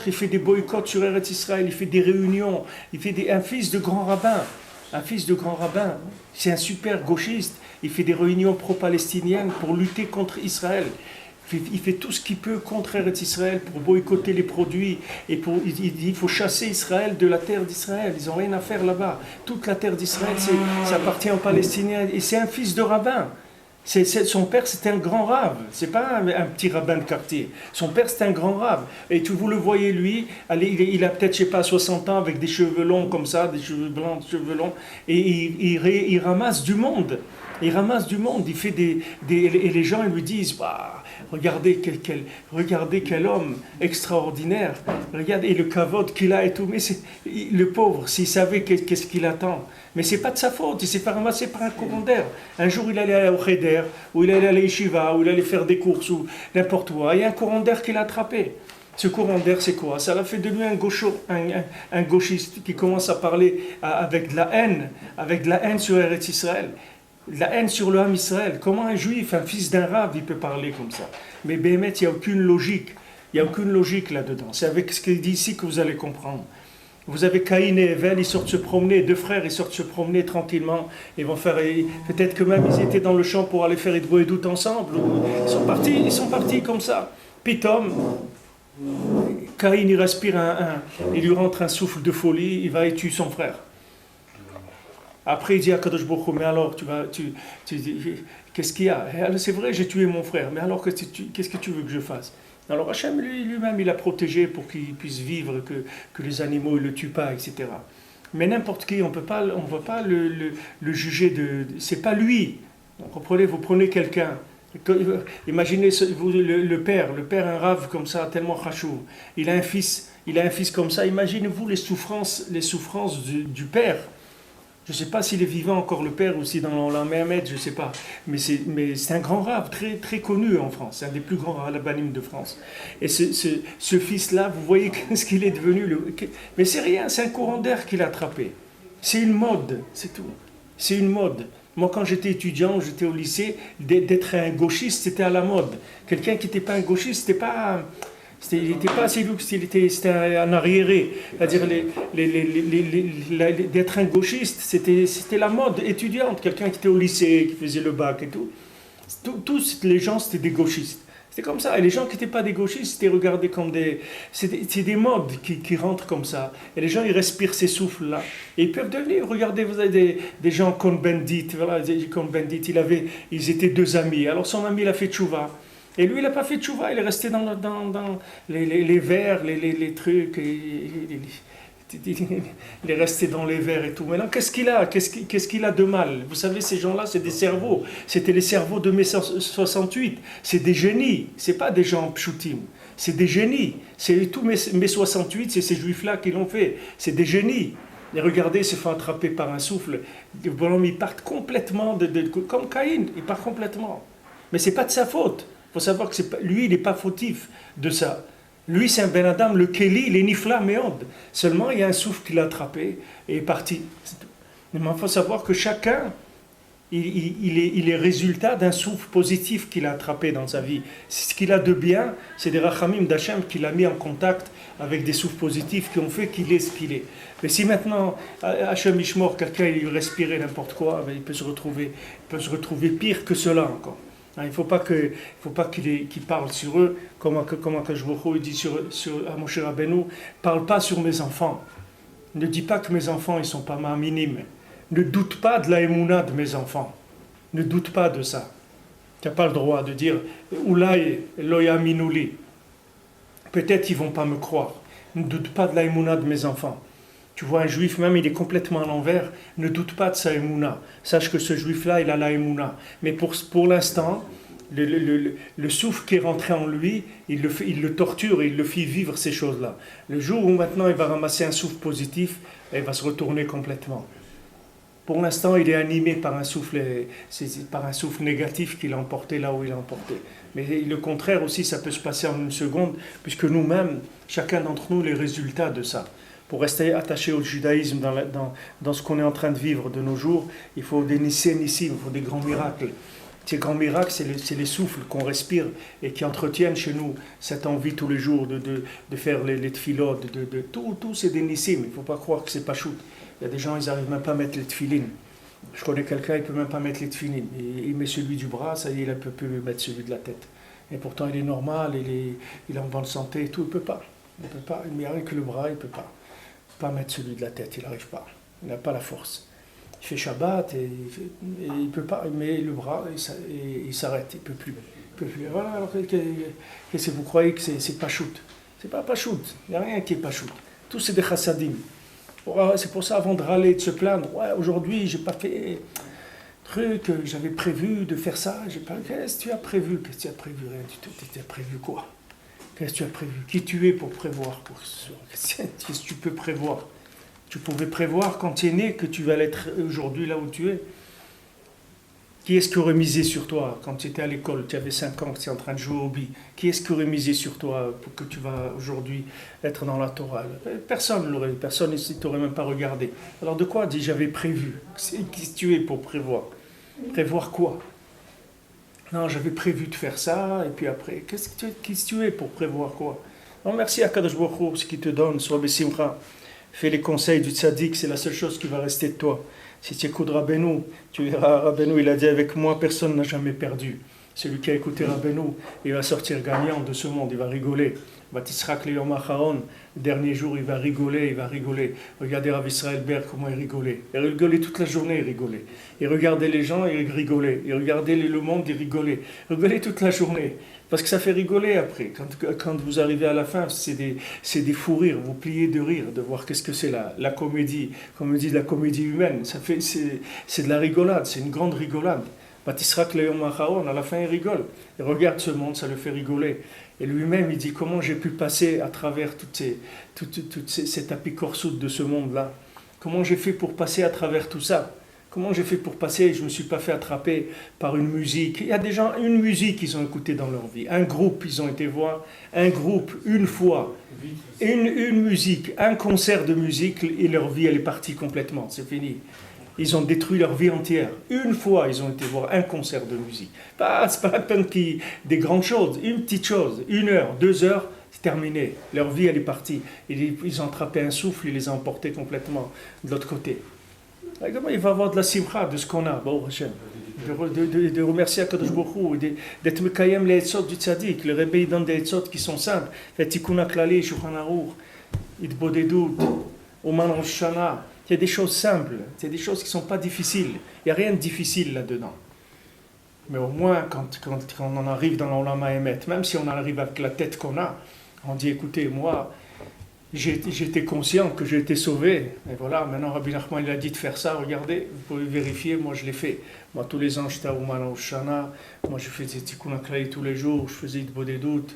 Il fait des boycotts sur Eretz Israël. Il fait des réunions. Un fils de grand rabbin. Un fils de grand rabbin. C'est un super gauchiste. Il fait des réunions pro-palestiniennes pour lutter contre Israël. Il fait tout ce qu'il peut contre Eretz Israël pour boycotter les produits. Et il dit qu'il faut chasser Israël de la terre d'Israël. Ils n'ont rien à faire là-bas. Toute la terre d'Israël, ça appartient aux Palestiniens. Et c'est un fils de rabbin. Son père, c'était un grand rave. C'est pas un petit rabbin de quartier. Son père, c'était un grand rave. Et vous le voyez, lui, il a peut-être, je sais pas, 60 ans, avec des cheveux longs comme ça, des cheveux blancs, des cheveux longs. Et il ramasse du monde. Il ramasse du monde. Il fait et les gens, ils lui disent, bah, regardez quel homme extraordinaire. Regardez le kavod qu'il a et tout. Mais le pauvre, s'il savait qu'est-ce qu'il attend. Mais c'est pas de sa faute, il s'est fait ramasser par un courant d'air. Un jour, il allait au Cheder, ou il allait à l'Yeshiva, ou il allait faire des courses, ou n'importe où. Il y a un courant d'air qui l'a attrapé. Ce courant d'air, c'est quoi? Ça l'a fait de lui un gauchiste qui commence à parler avec de la haine sur Eretz Israël. De la haine sur le Ham Israël. Comment un juif, un fils d'un rave, il peut parler comme ça? Mais Béhémet, il n'y a aucune logique. Il n'y a aucune logique là-dedans. C'est avec ce qu'il dit ici que vous allez comprendre. Vous avez Caïn et Evel, ils sortent se promener, deux frères, ils sortent se promener tranquillement. Ils vont faire, peut-être que même ils étaient dans le champ pour aller faire Hidbo et Doute ensemble. Ils sont partis comme ça. Pitom, Caïn, il respire il lui rentre un souffle de folie, il va et tue son frère. Après, il dit à Kadosh Baruch Hu, mais alors, qu'est-ce qu'il y a? C'est vrai, j'ai tué mon frère, mais alors, qu'est-ce que tu veux que je fasse? Alors Hachem lui-même, il a protégé pour qu'il puisse vivre, que les animaux ne le tuent pas, etc. Mais n'importe qui, on ne va pas le juger c'est pas lui. Donc, vous prenez quelqu'un. Imaginez le père, un rave comme ça, tellement chachou. Il a un fils comme ça. Imaginez-vous les souffrances du père. Je ne sais pas s'il est vivant encore le père ou si dans la Mohamed, je ne sais pas. Mais c'est un grand rave très, très connu en France. C'est un des plus grands rabbinimes de France. Et ce fils-là, vous voyez ce qu'il est devenu. Mais c'est rien, c'est un courant d'air qu'il a attrapé. C'est une mode, c'est tout. C'est une mode. Moi, quand j'étais étudiant, j'étais au lycée, d'être un gauchiste, c'était à la mode. Quelqu'un qui n'était pas un gauchiste, c'était pas... il n'était pas assez luxe, c'était un arriéré. C'est-à-dire, d'être un gauchiste, c'était la mode étudiante. Quelqu'un qui était au lycée, qui faisait le bac et tout. Tous les gens, c'était des gauchistes. C'était comme ça. Et les gens qui n'étaient pas des gauchistes, c'était regardé comme des... C'est des modes qui rentrent comme ça. Et les gens, ils respirent ces souffles-là. Et ils peuvent devenir... Regardez, vous avez des gens comme Bendit. Voilà, comme Bendit, ils étaient deux amis. Alors son ami, il a fait tchouva. Et lui, il n'a pas fait tchouva. Il est resté dans les verres, les trucs... il est resté dans les verres et tout. Maintenant, qu'est-ce qu'il a de mal? Vous savez, ces gens-là, c'est des cerveaux. C'était les cerveaux de mai 68. C'est des génies. C'est pas des gens pchoutim. C'est des génies. C'est tout mai 68, c'est ces juifs-là qui l'ont fait. C'est des génies. Et regardez, ils se font attraper par un souffle. Ils partent complètement, comme Caïn, il part complètement. Mais c'est pas de sa faute. Il faut savoir que lui, il n'est pas fautif de ça. Lui, c'est un Ben Adam, le Kéli, il est Nifla Méod. Seulement, il y a un souffle qui l'a attrapé et est parti. Mais il faut savoir que chacun, il est résultat d'un souffle positif qu'il a attrapé dans sa vie. Ce qu'il a de bien, c'est des rachamim d'Hachem qu'il a mis en contact avec des souffles positifs qui ont fait qu'il est ce qu'il est. Mais si maintenant, Hachem Ishmor, quelqu'un il respirait n'importe quoi, il peut se retrouver pire que cela encore. Il ne faut pas qu'il parle sur eux, comme Akashbocho dit à Moshe Rabbeinu, parle pas sur mes enfants. Ne dis pas que mes enfants ils sont pas minimes. Ne doute pas de la émouna de mes enfants. Ne doute pas de ça. Tu n'as pas le droit de dire Oulaï loya minouli. Peut-être ils vont pas me croire. Ne doute pas de la émouna de mes enfants. Tu vois, un juif, même il est complètement à l'envers, ne doute pas de sa émouna. Sache que ce juif-là, il a la émouna. Mais pour l'instant, le souffle qui est rentré en lui, il le torture et il le fait vivre ces choses-là. Le jour où maintenant il va ramasser un souffle positif, il va se retourner complètement. Pour l'instant, il est animé par un souffle négatif qu'il a emporté là où il a emporté. Mais le contraire aussi, ça peut se passer en une seconde, puisque nous-mêmes, chacun d'entre nous, les résultats de ça. Pour rester attaché au judaïsme dans ce qu'on est en train de vivre de nos jours, il faut des nissim, il faut des grands miracles. Ces grands miracles, c'est les souffles qu'on respire et qui entretiennent chez nous cette envie tous les jours de faire les tfilotes, tout c'est des nissim. Il ne faut pas croire que c'est pas choute. Il y a des gens, ils n'arrivent même pas à mettre les tfilines. Je connais quelqu'un, il ne peut même pas mettre les tfilines. Il met celui du bras, ça y est, il ne peut plus mettre celui de la tête. Et pourtant, il est normal, il est en bonne santé et tout, il ne peut pas. Il peut pas, il n'y a rien que le bras, il ne peut pas mettre celui de la tête, il n'arrive pas. Il n'a pas la force. Il fait Shabbat et il ne peut pas, il met le bras et il s'arrête, il ne peut plus. Voilà, alors qu'est-ce que vous croyez que c'est pas shoot? C'est pas shoot, il n'y a rien qui est pas shoot. Tout c'est des chassadim. C'est pour ça, avant de râler, de se plaindre, ouais, aujourd'hui, j'ai pas fait truc, j'avais prévu de faire ça, j'ai pas. Qu'est-ce que tu as prévu? Qu'est-ce que tu as prévu? Rien du tout. Tu as prévu quoi? Qu'est-ce que tu as prévu? Qui tu es pour prévoir? Qu'est-ce que tu peux prévoir? Tu pouvais prévoir quand tu es né que tu vas être aujourd'hui là où tu es. Qui est-ce qui aurait misé sur toi quand tu étais à l'école, tu avais 5 ans, tu étais en train de jouer au bi? Qui est-ce qui aurait misé sur toi pour que tu vas aujourd'hui être dans la Torah? Personne ne t'aurait même pas regardé. Alors de quoi dis j'avais prévu? Qui tu es pour prévoir? Prévoir quoi? Non, j'avais prévu de faire ça, et puis après, qui tu es pour prévoir quoi? Non, merci à Kadosh Baruch Hu, ce qu'il te donne, sois besimcha. Fais les conseils du tzaddik, c'est la seule chose qui va rester de toi. Si tu écoutes Rabbeinu, tu verras, Rabbeinu, il a dit avec moi, personne n'a jamais perdu. celui qui a écouté Rabbeinu, il va sortir gagnant de ce monde, il va rigoler. Batisrak le Yom Acharon, dernier jour, il va rigoler, il va rigoler. Regardez Rav Israël Ber, comment il rigolait. Il rigolait toute la journée, il rigolait. Il regardait les gens, il rigolait. Il regardait le monde, il rigolait. Il rigolait toute la journée. Parce que ça fait rigoler après. Quand vous arrivez à la fin, c'est des fous rires. Vous pliez de rire, de voir qu'est-ce que c'est la comédie. Comme on dit, la comédie humaine. C'est de la rigolade, c'est une grande rigolade. Batisrak le Yom Acharon, à la fin, il rigole. Il regarde ce monde, ça le fait rigoler. Et lui-même, il dit comment j'ai pu passer à travers cette apicorsoute de ce monde-là. Comment j'ai fait pour passer à travers tout ça. Comment j'ai fait pour passer, je ne me suis pas fait attraper par une musique. Il y a des gens, une musique qu'ils ont écoutée dans leur vie. Un groupe, ils ont été voir. Un groupe, une fois. Une musique, un concert de musique, et leur vie, elle est partie complètement. C'est fini. Ils ont détruit leur vie entière. Une fois, ils ont été voir un concert de musique. C'est pas la peine des grandes choses. Une petite chose, 1 heure, 2 heures, c'est terminé. Leur vie, elle est partie. Ils ont attrapé un souffle, ils les ont emportés complètement de l'autre côté. Il va y avoir de la simcha, de ce qu'on a, bon, de remercier Akadosh Baruch Hu, d'être mekayem les etzot du tzaddik. Le Rebbe donne des etzot qui sont simples. Les tikkun klali, shulchan aruch, itbodedut, oman rosh shana. Il y a des choses simples, il y a des choses qui ne sont pas difficiles. Il n'y a rien de difficile là-dedans. Mais au moins, quand on en arrive dans l'Olama Emet, même si on arrive avec la tête qu'on a, on dit, écoutez, moi, j'étais conscient que j'ai été sauvé. Et voilà, maintenant Rabbi Nachman, il a dit de faire ça. Regardez, vous pouvez vérifier, moi je l'ai fait. Moi, tous les ans, j'étais à Ouman Shana. Moi, je faisais Tikkun Klali tous les jours. Je faisais Itbodedut.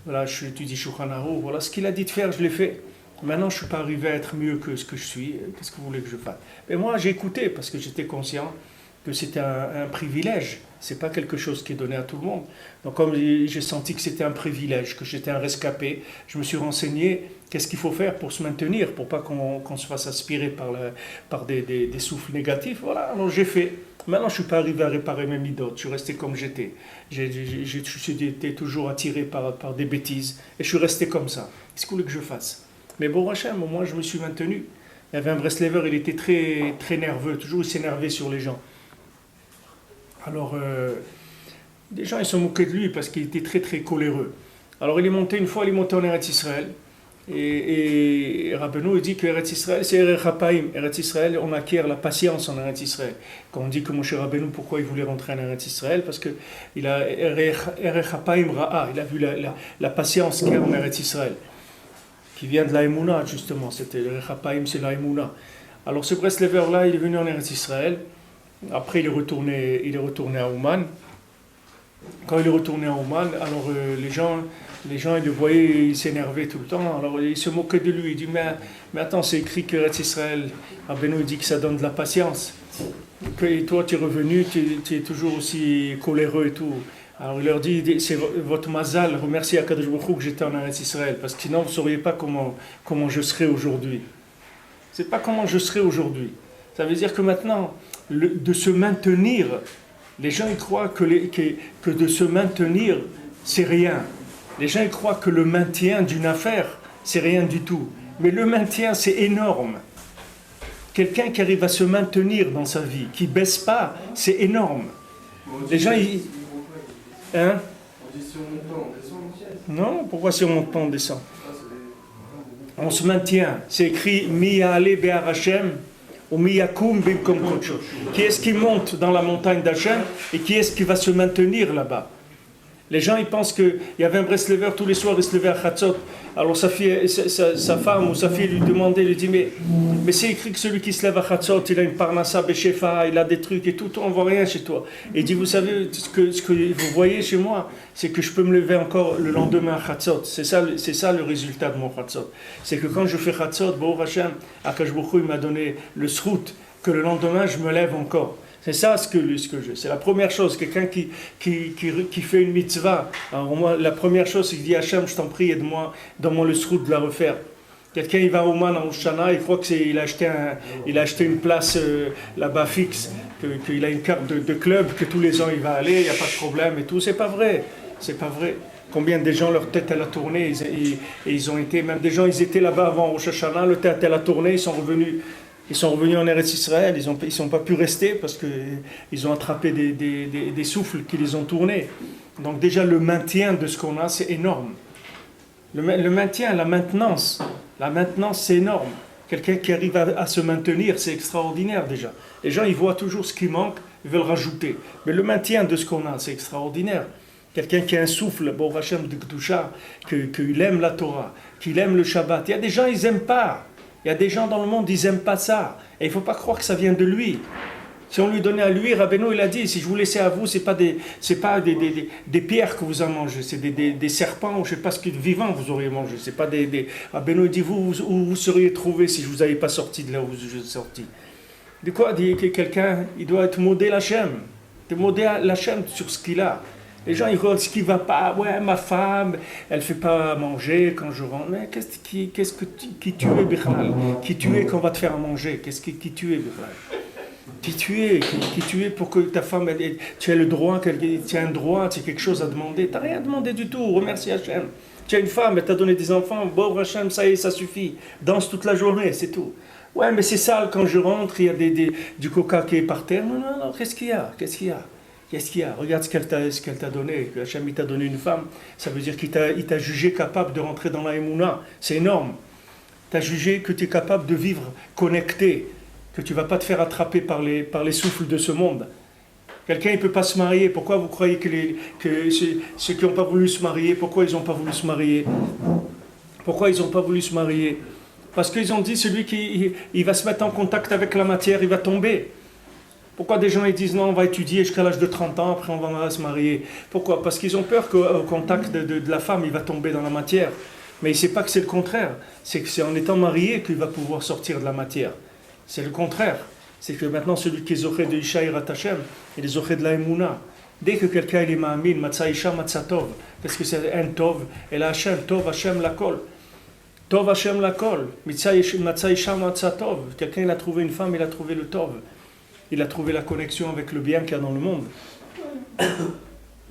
Voilà, je étudie Shulchan Aruch. Voilà, ce qu'il a dit de faire, je l'ai fait. Maintenant, je ne suis pas arrivé à être mieux que ce que je suis. Qu'est-ce que vous voulez que je fasse? Mais moi, j'ai écouté parce que j'étais conscient que c'était un privilège. Ce n'est pas quelque chose qui est donné à tout le monde. Donc, comme j'ai senti que c'était un privilège, que j'étais un rescapé, je me suis renseigné qu'est-ce qu'il faut faire pour se maintenir, pour pas qu'on se fasse aspirer par des souffles négatifs. Voilà, alors j'ai fait. Maintenant, je ne suis pas arrivé à réparer mes midotes. Je suis resté comme j'étais. J'étais toujours attiré par des bêtises. Et je suis resté comme ça. Qu'est-ce que vous voulez que je fasse? Mais bon, Hachem, au moins, je me suis maintenu. Il y avait un Breslever, il était très, très nerveux. Toujours, il s'énervait sur les gens. Alors, les gens, ils se moquaient de lui parce qu'il était très, très coléreux. Alors, il est monté une fois, il est monté en Eretz Israël. Et Rabbeinu, il dit que Eretz Israël, c'est Erech Hapaim. Eretz Israël, on acquiert la patience en Eretz Israël. Quand on dit que Moshe Rabbeinu, pourquoi il voulait rentrer en Eretz Israël? Parce qu'il a Erech Hapaim Ra'a. Il a vu la patience qu'il y a en Eretz Israël, qui vient de la Emouna, justement. C'était le Rechapaim, c'est la Emouna. Alors ce Breslever-là, il est venu en Eretz Israël. Après, il est retourné à Ouman. Quand il est retourné à Ouman, alors les gens, ils le voyaient, ils s'énervaient tout le temps. Alors ils se moquaient de lui. Ils disent, mais attends, c'est écrit que Eretz Israël, Rabbeinu dit que ça donne de la patience. Et toi, tu es revenu, tu es toujours aussi coléreux et tout. Alors il leur dit, c'est votre mazal, remerciez Akadosh Baruch Hu que j'étais en Eretz Israël, parce que sinon vous ne sauriez pas comment je serais aujourd'hui. C'est pas comment je serais aujourd'hui. Ça veut dire que maintenant, de se maintenir, les gens ils croient que de se maintenir, c'est rien. Les gens ils croient que le maintien d'une affaire, c'est rien du tout. Mais le maintien, c'est énorme. Quelqu'un qui arrive à se maintenir dans sa vie, qui ne baisse pas, c'est énorme. Les gens, ils... Hein? On dit si on monte pas, on descend. Non, pourquoi si on monte pas, on descend? On se maintient. C'est écrit Mi Ya'ale Be'ar Hashem ou Mi Yakum Bimkom Kodsho. Qui est-ce qui monte dans la montagne d'Hachem et qui est-ce qui va se maintenir là-bas? Les gens ils pensent qu'il y avait un Breslever tous les soirs, il se levait à Chatzot. Alors sa femme ou sa fille lui demandait, lui dit mais c'est écrit que celui qui se lève à Chatzot, il a une parnassa beshefa, il a des trucs et tout, on ne voit rien chez toi. Et il dit vous savez ce que vous voyez chez moi, c'est que je peux me lever encore le lendemain à Chatzot. C'est ça le résultat de mon Chatzot. C'est que quand je fais Chatzot, Baruch Hashem, Akadosh Baruch Hu, il m'a donné le srout, que le lendemain je me lève encore. C'est ça ce que je. C'est la première chose. Quelqu'un qui fait une mitzvah. Alors moi, la première chose, c'est qu'il dit Hachem, je t'en prie, aide-moi, donne-moi le srout de la refaire. Quelqu'un il va au Man en Shana, il croit qu'il a acheté une place là-bas fixe, qu'il a une carte de club, que tous les ans il va aller, il n'y a pas de problème et tout. C'est pas vrai. C'est pas vrai. Combien de gens, leur tête elle a tourné, et ils ont été, même des gens, ils étaient là-bas avant Rosh Hashanah, leur tête elle a tourné, ils sont revenus. Ils sont revenus en Eretz Israël, ils sont pas pu rester parce qu'ils ont attrapé des souffles qui les ont tournés. Donc déjà le maintien de ce qu'on a, c'est énorme. Le maintien, la maintenance, c'est énorme. Quelqu'un qui arrive à se maintenir, c'est extraordinaire déjà. Les gens, ils voient toujours ce qui manque, ils veulent rajouter. Mais le maintien de ce qu'on a, c'est extraordinaire. Quelqu'un qui a un souffle, bon Hachem de Kedusha, qu'il aime la Torah, qu'il aime le Shabbat. Il y a des gens, ils n'aiment pas. Il y a des gens dans le monde, ils n'aiment pas ça. Et il ne faut pas croire que ça vient de lui. Si on lui donnait à lui, Rabbeinu, il a dit, si je vous laissais à vous, ce n'est pas des pierres que vous en mangez, c'est des serpents, ou je ne sais pas ce que vivants vous auriez mangé. C'est pas Rabbeinu, il dit, où vous seriez trouvé si je ne vous avais pas sorti de là où vous êtes sorti. De quoi dit que quelqu'un, il doit être modé l'Hachem. De modé l'Hachem sur ce qu'il a. Les gens, ils regardent ce qui ne va pas. Ouais, ma femme, elle ne fait pas manger quand je rentre. Mais qui tu es, Bichlal? Qui tu es qu'on va te faire à manger? Qui tu es, Bichlal? Qui tu es pour que ta femme, tu aies le droit, tu as un droit, tu as quelque chose à demander. Tu n'as rien demandé du tout, remercie Hachem. Tu as une femme, elle t'a donné des enfants, bon Hachem, ça y est, ça suffit. Danse toute la journée, c'est tout. Ouais, mais c'est sale quand je rentre, il y a du coca qui est par terre. Non, qu'est-ce qu'il y a? Regarde ce qu'elle t'a donné. Hachem, il t'a donné une femme, ça veut dire qu'il t'a jugé capable de rentrer dans la Emouna. C'est énorme. Tu as jugé que tu es capable de vivre connecté, que tu ne vas pas te faire attraper par les souffles de ce monde. Quelqu'un ne peut pas se marier. Pourquoi vous croyez que ceux qui n'ont pas voulu se marier, pourquoi ils n'ont pas voulu se marier? Pourquoi ils n'ont pas voulu se marier? Parce qu'ils ont dit, celui qui il va se mettre en contact avec la matière, il va tomber. Pourquoi des gens ils disent, non, on va étudier jusqu'à l'âge de 30 ans, après on va se marier? Pourquoi? Parce qu'ils ont peur qu'au contact de la femme, il va tomber dans la matière. Mais il ne sait pas que c'est le contraire. C'est que c'est en étant marié qu'il va pouvoir sortir de la matière. C'est le contraire. C'est que maintenant, celui qui est zoché de Isha Yirat Hashem, il est zoché de la Emouna. Dès que quelqu'un il est ma'amin, Matzah Isha, Matzah Tov, parce que c'est un Tov, et la Hashem, Tov Hashem Lakol. Tov Hashem Lakol. Matzah Isha, Matzah Tov. Quelqu'un il a trouvé une femme, il a trouvé le Tov. Il a trouvé la connexion avec le bien qu'il y a dans le monde.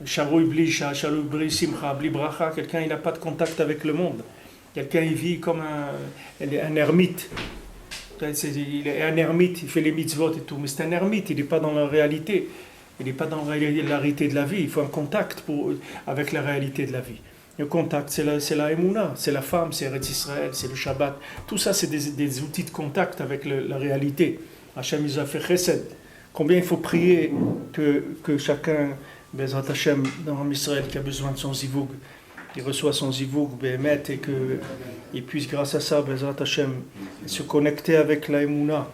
Sharoui Bli Isha, Sharoui Bli Simcha, Bli Bracha. Quelqu'un il n'a pas de contact avec le monde. Quelqu'un il vit comme un ermite. Il est un ermite, il fait les mitzvot et tout, mais c'est un ermite, il n'est pas dans la réalité. Il n'est pas dans la réalité de la vie. Il faut un contact avec la réalité de la vie. Le contact, c'est la Emouna, c'est la femme, c'est Eretz Israël, c'est le Shabbat. Tout ça, c'est des outils de contact avec la réalité. Hachem, il a fait chesed. Combien il faut prier que chacun, Bezrat Hachem, dans Israël, qui a besoin de son zivoug, il reçoit son zivoug, Behemet, et qu'il puisse, grâce à ça, Bezrat Hachem, se connecter avec la Emouna.